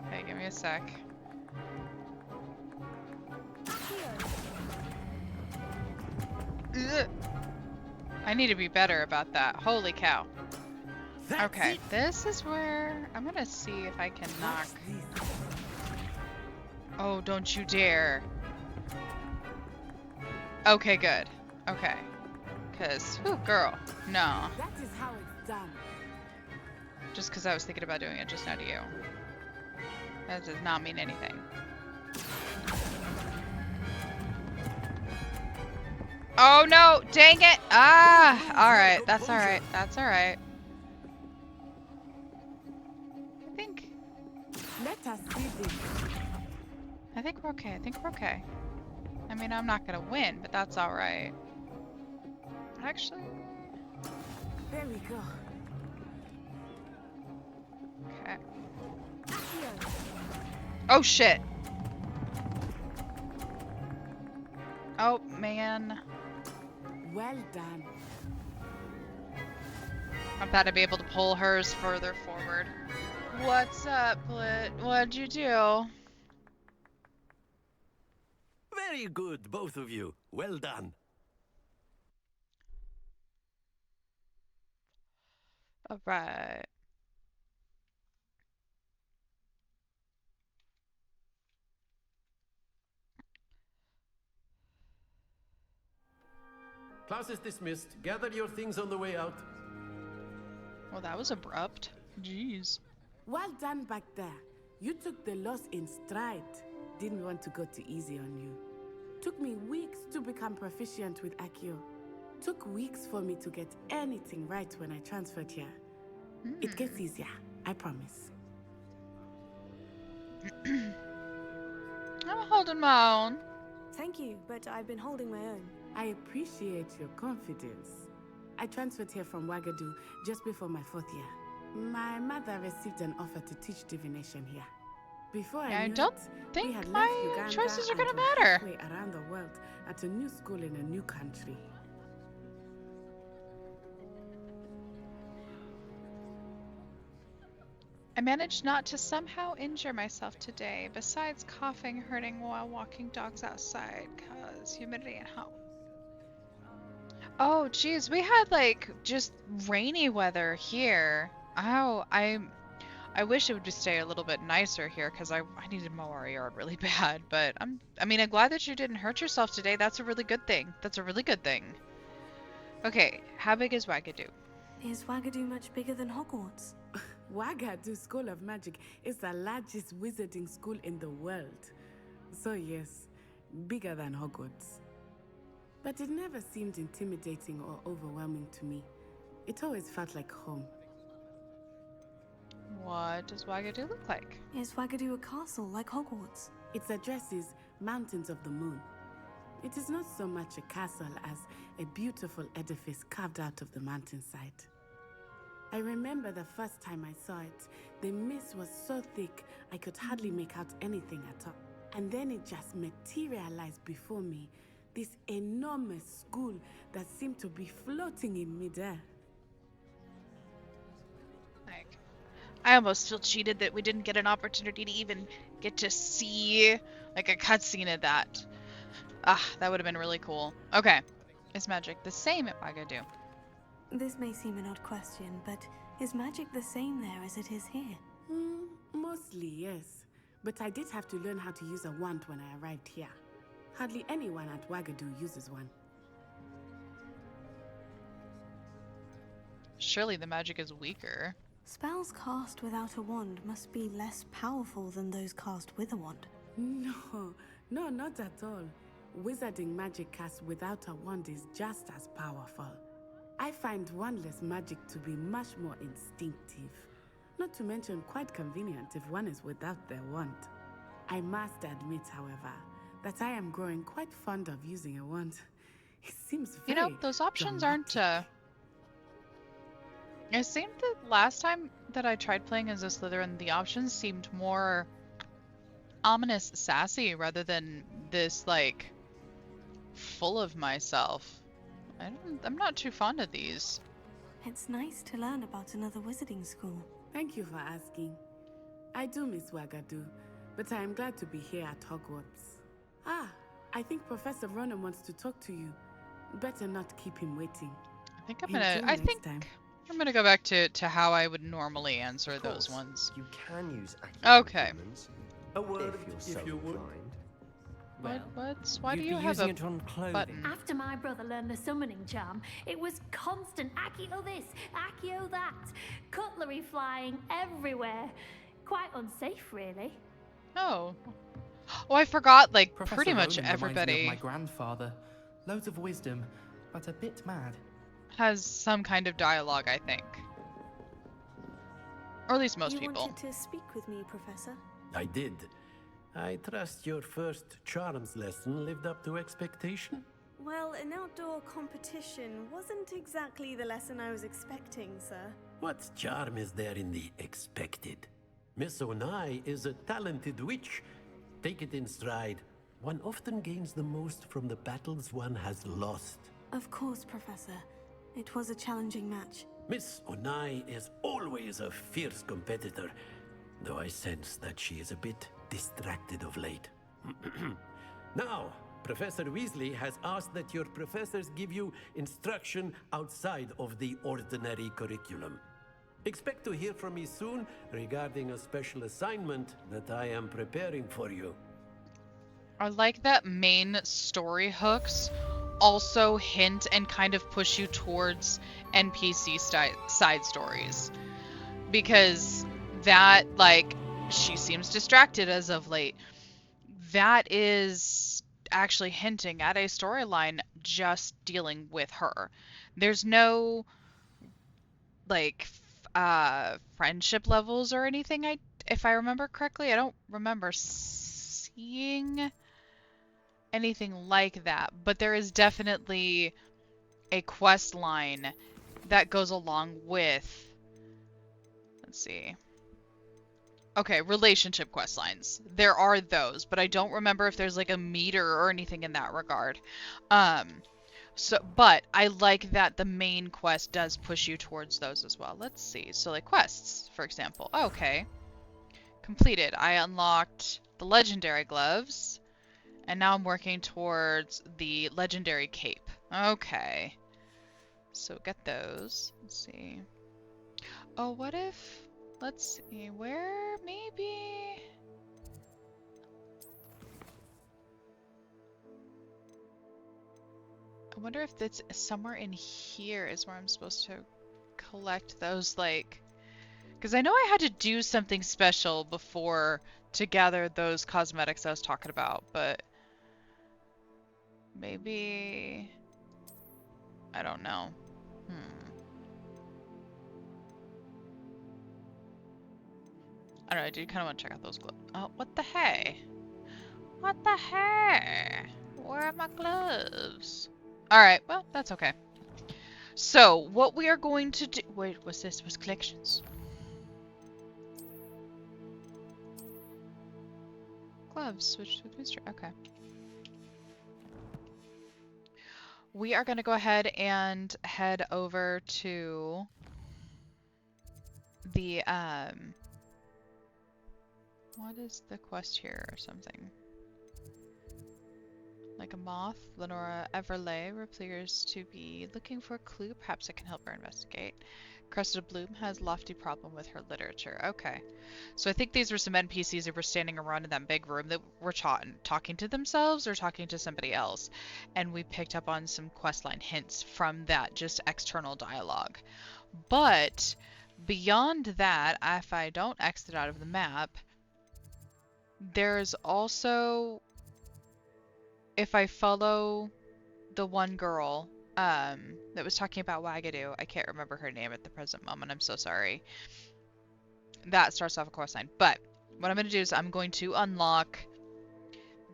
Okay, give me a sec. Ugh. I need to be better about that. Holy cow. Okay, this is where I'm gonna see if I can knock. Oh, don't you dare. Okay, good. Okay. Cause, whew, girl, no. That is how it's done. Just because I was thinking about doing it just now to you. That does not mean anything. Oh no, dang it! Ah, alright, that's alright, that's alright. Let us see this. I think we're okay, I think we're okay. I mean, I'm not gonna win, but that's alright. Actually... There we go. Okay. Oh shit! Oh, man. Well done. I'm about to be able to pull hers further forward. What's up, Blit? What'd you do? Very good, both of you. Well done. Alright. Class is dismissed. Gather your things on the way out. Well, that was abrupt. Jeez. Well done back there. You took the loss in stride. Didn't want to go too easy on you. Took me weeks to become proficient with Accio. Took weeks for me to get anything right when I transferred here. It gets easier, I promise. I'm holding my own. Thank you, but I've been holding my own. I appreciate your confidence. I transferred here from Wagadu just before my 4th year. My mother received an offer to teach divination here. Before I knew don't it, think we had my left Uganda choices are and gonna were matter. halfway around the world at a new school in a new country. I managed not to somehow injure myself today, besides coughing, hurting while walking dogs outside, cause humidity and how. Oh, geez, we had like just rainy weather here. Oh, I wish it would just stay a little bit nicer here because I need to mow our yard really bad. But I'm glad that you didn't hurt yourself today. That's a really good thing. That's a really good thing. Okay, how big is Wagadu? Is Wagadu much bigger than Hogwarts? Wagadu School of Magic is the largest wizarding school in the world. So yes, bigger than Hogwarts. But it never seemed intimidating or overwhelming to me. It always felt like home. What does Wagadu look like? Is Wagadu a castle like Hogwarts? Its address is Mountains of the Moon. It is not so much a castle as a beautiful edifice carved out of the mountainside. I remember the first time I saw it, the mist was so thick I could hardly make out anything at all. And then it just materialized before me, this enormous school that seemed to be floating in midair. Like, I almost feel cheated that we didn't get an opportunity to even get to see like a cutscene of that. Ah, that would have been really cool. Okay, is magic the same at Wagadu? This may seem an odd question, but is magic the same there as it is here? Mostly, yes. But I did have to learn how to use a wand when I arrived here. Hardly anyone at Wagadu uses one. Surely the magic is weaker. Spells cast without a wand must be less powerful than those cast with a wand. No, not at all. Wizarding magic cast without a wand is just as powerful. I find wandless magic to be much more instinctive. Not to mention quite convenient if one is without their wand. I must admit, however, that I am growing quite fond of using a wand. It seems very those options dramatic. aren't it seemed that last time that I tried playing as a Slytherin, the options seemed more ominous sassy rather than this like full of myself. I'm not too fond of these. It's nice to learn about another wizarding school. Thank you for asking. I do miss Wagadu, but I am glad to be here at Hogwarts. Ah, I think Professor Ronan wants to talk to you. Better not keep him waiting. I'm gonna go back to how I would normally answer those ones. You can use Okay. a word if you would. Why do you have a button? After my brother learned the summoning charm, it was constant Accio this, Accio that, cutlery flying everywhere. Quite unsafe, really. Oh. Oh, I forgot, like, Professor pretty much Ronan reminds me everybody of my grandfather. Loads of wisdom, but a bit mad. has some kind of dialogue, I think. Or at least most you people. wanted to speak with me, Professor? I did. I trust your first charms lesson lived up to expectation? Well, an outdoor competition wasn't exactly the lesson I was expecting, sir. What charm is there in the expected? Miss Onai is a talented witch. Take it in stride. One often gains the most from the battles one has lost. Of course, Professor. It was a challenging match. Miss Onai is always a fierce competitor, though I sense that she is a bit distracted of late. Now, Professor Weasley has asked that your professors give you instruction outside of the ordinary curriculum. Expect to hear from me soon regarding a special assignment that I am preparing for you. I like that main story hooks also hint and kind of push you towards NPC side stories. Because that, like, she seems distracted as of late. That is actually hinting at a storyline just dealing with her. There's no, like, friendship levels or anything, if I remember correctly. I don't remember seeing anything like that, but there is definitely a quest line that goes along with, let's see. Okay, relationship quest lines. There are those, but I don't remember if there's like a meter or anything in that regard. So, but I like that the main quest does push you towards those as well. Let's see. So like quests, for example. Okay. Completed. I unlocked the legendary gloves, and now I'm working towards the legendary cape. Okay. So get those. Let's see. Oh, what if... Let's see. Where maybe... I wonder if that's somewhere in here is where I'm supposed to collect those, like... Because I know I had to do something special before to gather those cosmetics I was talking about, but... Maybe... I don't know. I don't know, I do kind of want to check out those gloves. Oh, what the hey? What the hey? Where are my gloves? Alright, well, that's okay. So, what we are going to do... Wait, what's this? What's collections? Gloves, switch to mystery. Okay. We are going to go ahead and head over to the, what is the quest here or something? Like a moth, Lenora Everlay appears to be looking for a clue. Perhaps I can help her investigate. Cressida Bloom has lofty problem with her literature. Okay. So I think these were some NPCs that were standing around in that big room that were talking to themselves or talking to somebody else. And we picked up on some questline hints from that just external dialogue. But beyond that, if I don't exit out of the map, there's also... If I follow the one girl that was talking about Wagadu, I can't remember her name at the present moment, I'm so sorry. That starts off a course line. But what I'm going to do is I'm going to unlock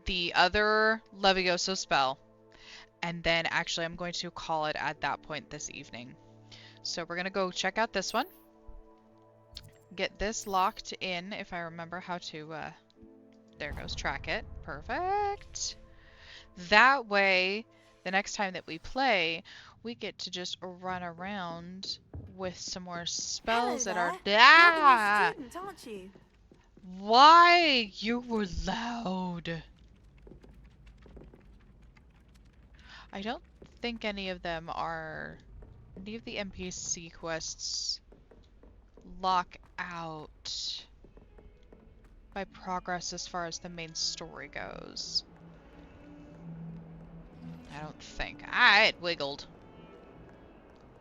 the other Levioso spell, and then actually I'm going to call it at that point this evening. So we're going to go check out this one. Get this locked in if I remember how to, there goes, track it. Perfect. That way, the next time that we play, we get to just run around with some more spells that are... Ah! You're a student, aren't you? Why? You were loud. I don't think any of them are... Any of the NPC quests lock out by progress as far as the main story goes. I don't think. Ah, it wiggled.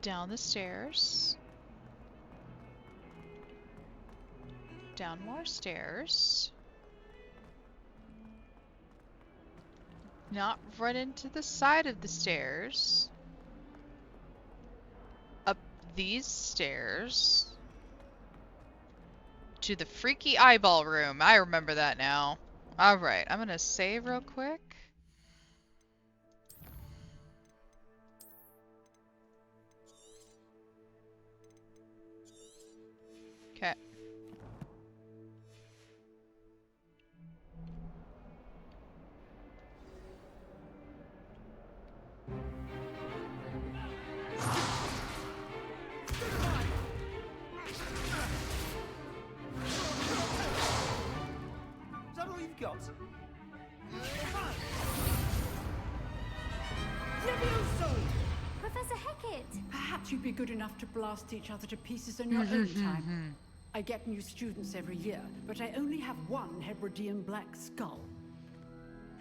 Down the stairs. Down more stairs. Not run into the side of the stairs. Up these stairs. To the freaky eyeball room. I remember that now. Alright, I'm gonna save real quick. Okay. Is that all you've got? Levioso! Professor Hecat! Perhaps you'd be good enough to blast each other to pieces in your own time. I get new students every year, but I only have one Hebridean black skull.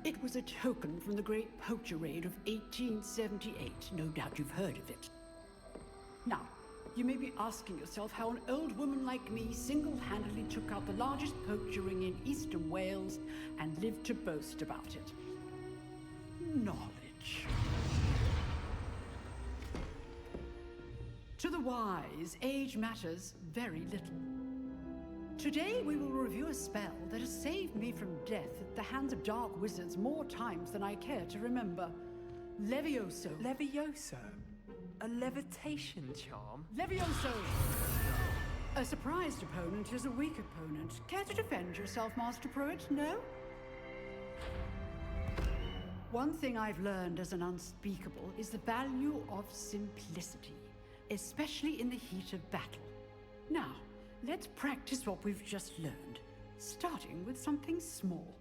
It was a token from the Great Poacher Raid of 1878. No doubt you've heard of it. Now, you may be asking yourself how an old woman like me single-handedly took out the largest poacher ring in eastern Wales and lived to boast about it. Knowledge. To the wise, age matters very little. Today we will review a spell that has saved me from death at the hands of dark wizards more times than I care to remember. Levioso. Levioso? A levitation charm? Levioso! A surprised opponent is a weak opponent. Care to defend yourself, Master Pruitt? No? One thing I've learned as an unspeakable is the value of simplicity, especially in the heat of battle. Now, let's practice what we've just learned, starting with something small.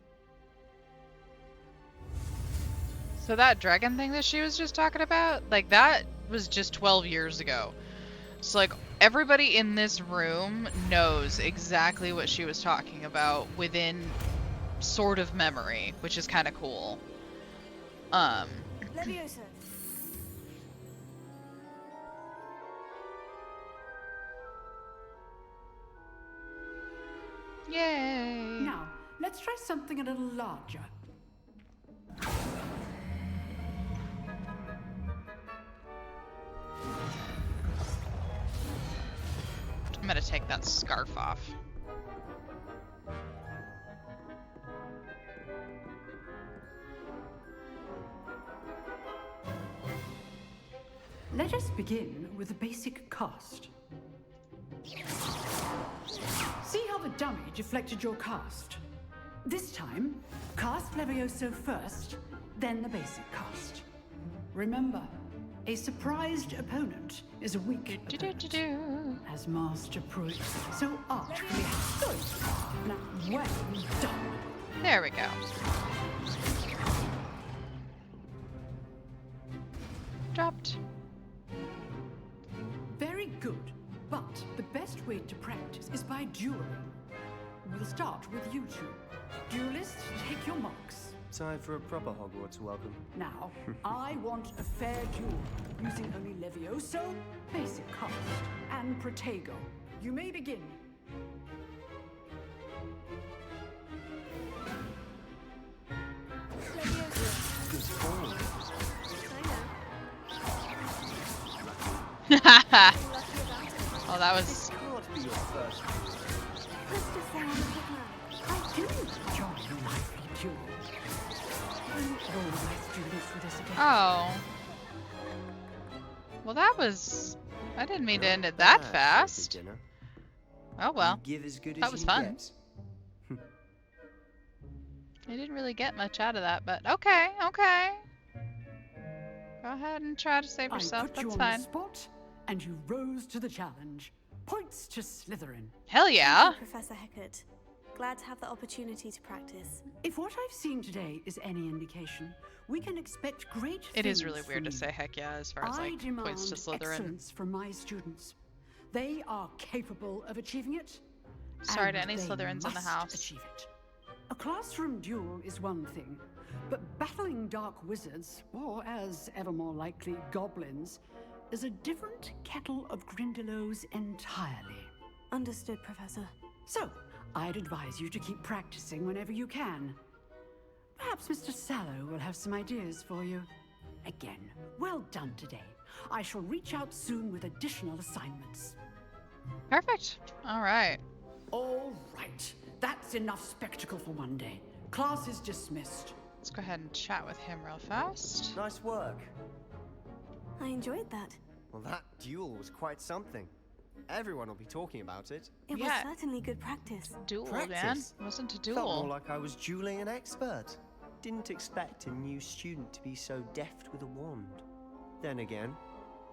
So that dragon thing that she was just talking about, like that was just 12 years ago. So like everybody in this room knows exactly what she was talking about within sort of memory, which is kind of cool. Leviosa. Yay! Now, let's try something a little larger. I'm gonna take that scarf off. Let us begin with the basic cast. See how the dummy deflected your cast? This time, cast Levioso first, then the basic cast. Remember, a surprised opponent is a weak opponent, as Master Pruitt so artfully good. Now, well done. There we go. Dropped. Very good, but the best way to practice is by dueling. We'll start with you two. Duelists, take your marks. Time for a proper Hogwarts welcome. Now, I want a fair duel, using only Levioso, basic cast, and Protego. You may begin. Oh, that was... I do enjoy a lively duel. Oh. Well, that was... I didn't mean to end it that fast. Oh well. That was fun. I didn't really get much out of that, but okay, okay. Go ahead and try to save yourself. I put you That's on fine. the spot, and you rose to the challenge. Points to Slytherin. Hell yeah. Thank you, Professor Hecat. Glad to have the opportunity to practice. If what I've seen today is any indication, we can expect great things. It is really weird from to you. say heck yeah as far as I like demand points to Slytherin. excellence from my students. They are capable of achieving it. Sorry to and any they Slytherins in the must house. Achieve it. A classroom duel is one thing, but battling dark wizards, or as ever more likely, goblins, is a different kettle of Grindylows entirely. Understood, Professor. So, I'd advise you to keep practicing whenever you can. Perhaps Mr. Sallow will have some ideas for you. Again, well done today. I shall reach out soon with additional assignments. Perfect. All right. All right. That's enough spectacle for one day. Class is dismissed. Let's go ahead and chat with him real fast. Nice work. I enjoyed that. Well, that duel was quite something. Everyone will be talking about it. It was certainly good practice. Duel, Practice? man. It wasn't a duel. Felt more like I was dueling an expert. Didn't expect a new student to be so deft with a wand. Then again,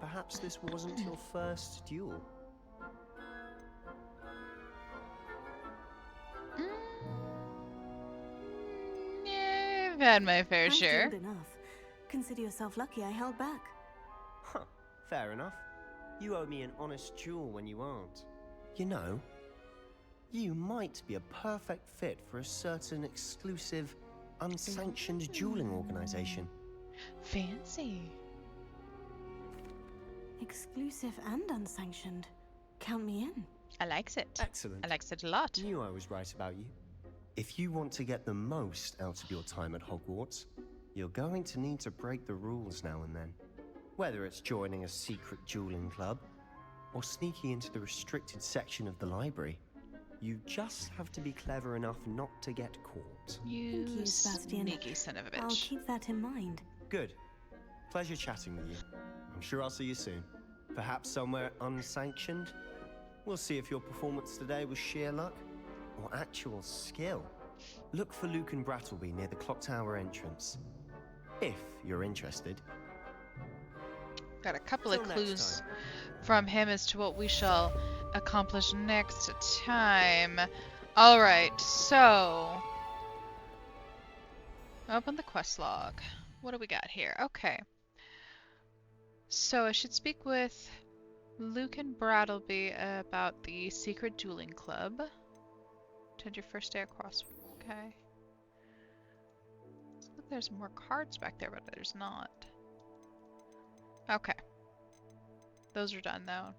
perhaps this wasn't your first duel. Yeah, I've had my fair I've share. dueled enough. Consider yourself lucky I held back. Huh, fair enough. You owe me an honest duel when you aren't. You know, you might be a perfect fit for a certain exclusive, unsanctioned dueling organization. Fancy. Exclusive and unsanctioned. Count me in. I likes it. Excellent. I likes it a lot. Knew I was right about you. If you want to get the most out of your time at Hogwarts, you're going to need to break the rules now and then. Whether it's joining a secret dueling club, or sneaking into the restricted section of the library, you just have to be clever enough not to get caught. You, Thank you, Sebastian. sneaky son of a bitch. I'll keep that in mind. Good. Pleasure chatting with you. I'm sure I'll see you soon. Perhaps somewhere unsanctioned? We'll see if your performance today was sheer luck or actual skill. Look for Luke and Brattleby near the clock tower entrance. if you're interested. Got a couple of Till next clues time. from him as to what we shall accomplish next time. Alright, so open the quest log. What do we got here? Okay. So I should speak with Luke and Brattleby about the secret dueling club. Attend your first day across. Okay. Looks like there's more cards back there, but there's not. Okay. Those are done though.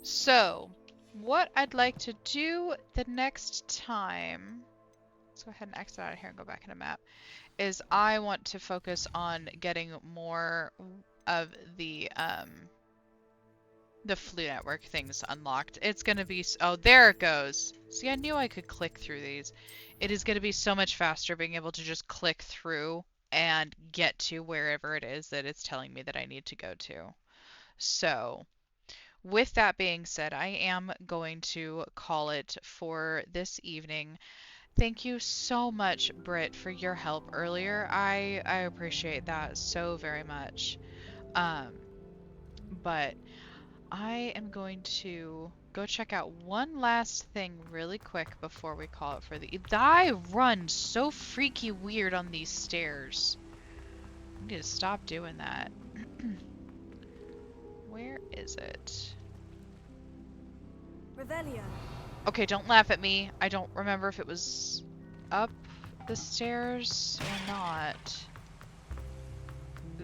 So, what I'd like to do the next time, let's go ahead and exit out of here and go back in a map, is I want to focus on getting more of the Flu Network things unlocked. It's going to be, oh, there it goes. See, I knew I could click through these. It is going to be so much faster being able to just click through and get to wherever it is that it's telling me that I need to go to. So, with that being said, I am going to call it for this evening. Thank you so much, Britt, for your help earlier. I appreciate that so very much. But I am going to go check out one last thing really quick before we call it for the... I run so freaky weird on these stairs. I need to stop doing that. Where is it? Revelio. Okay, don't laugh at me. I don't remember if it was up the stairs or not.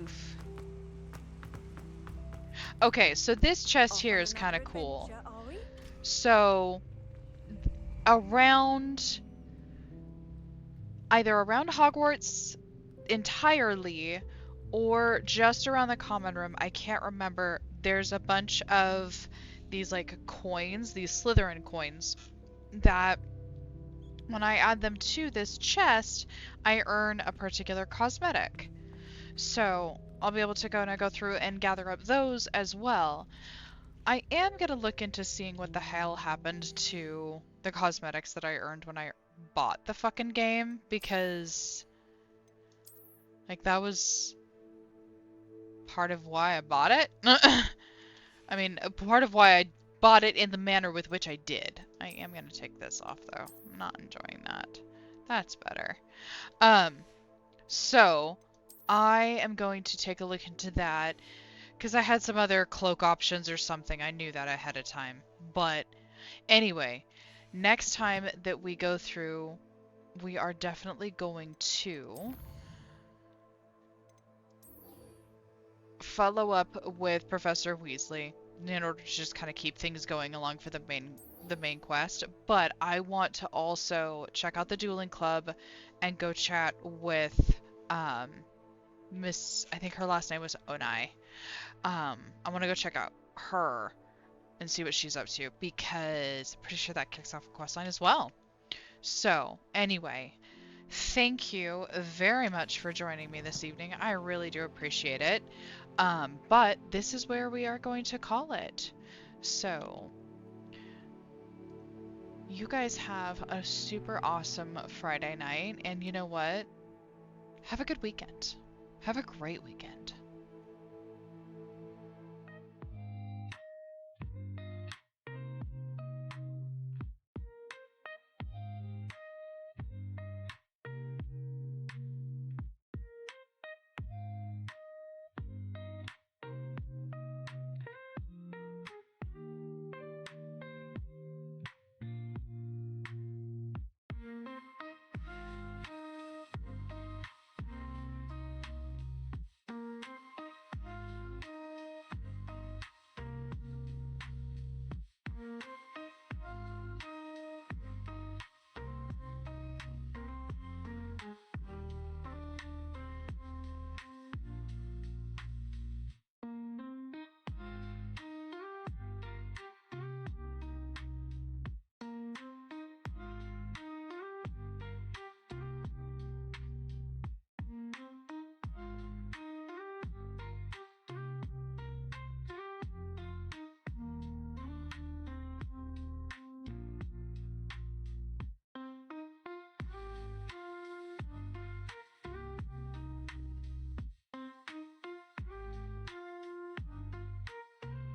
Oof. Okay, so this chest here is kind of cool. So, either around Hogwarts entirely, or just around the common room, I can't remember, there's a bunch of these like coins, these Slytherin coins, that when I add them to this chest, I earn a particular cosmetic. So I'll be able to go through and gather up those as well. I am going to look into seeing what the hell happened to the cosmetics that I earned when I bought the fucking game, because like that was part of why I bought it. I mean, part of why I bought it in the manner with which I did. I am going to take this off though. I'm not enjoying that. That's better. So I am going to take a look into that because I had some other cloak options or something. I knew that ahead of time. But anyway, next time that we go through, we are definitely going to follow up with Professor Weasley in order to just kind of keep things going along for the main quest. But I want to also check out the dueling club and go chat with Miss, I think her last name was Onai. I want to go check out her and see what she's up to, because I'm pretty sure that kicks off a quest line as well. So anyway, thank you very much for joining me this evening. I really do appreciate it. But this is where we are going to call it. So you guys have a super awesome Friday night, and you know what? Have a good weekend. Have a great weekend.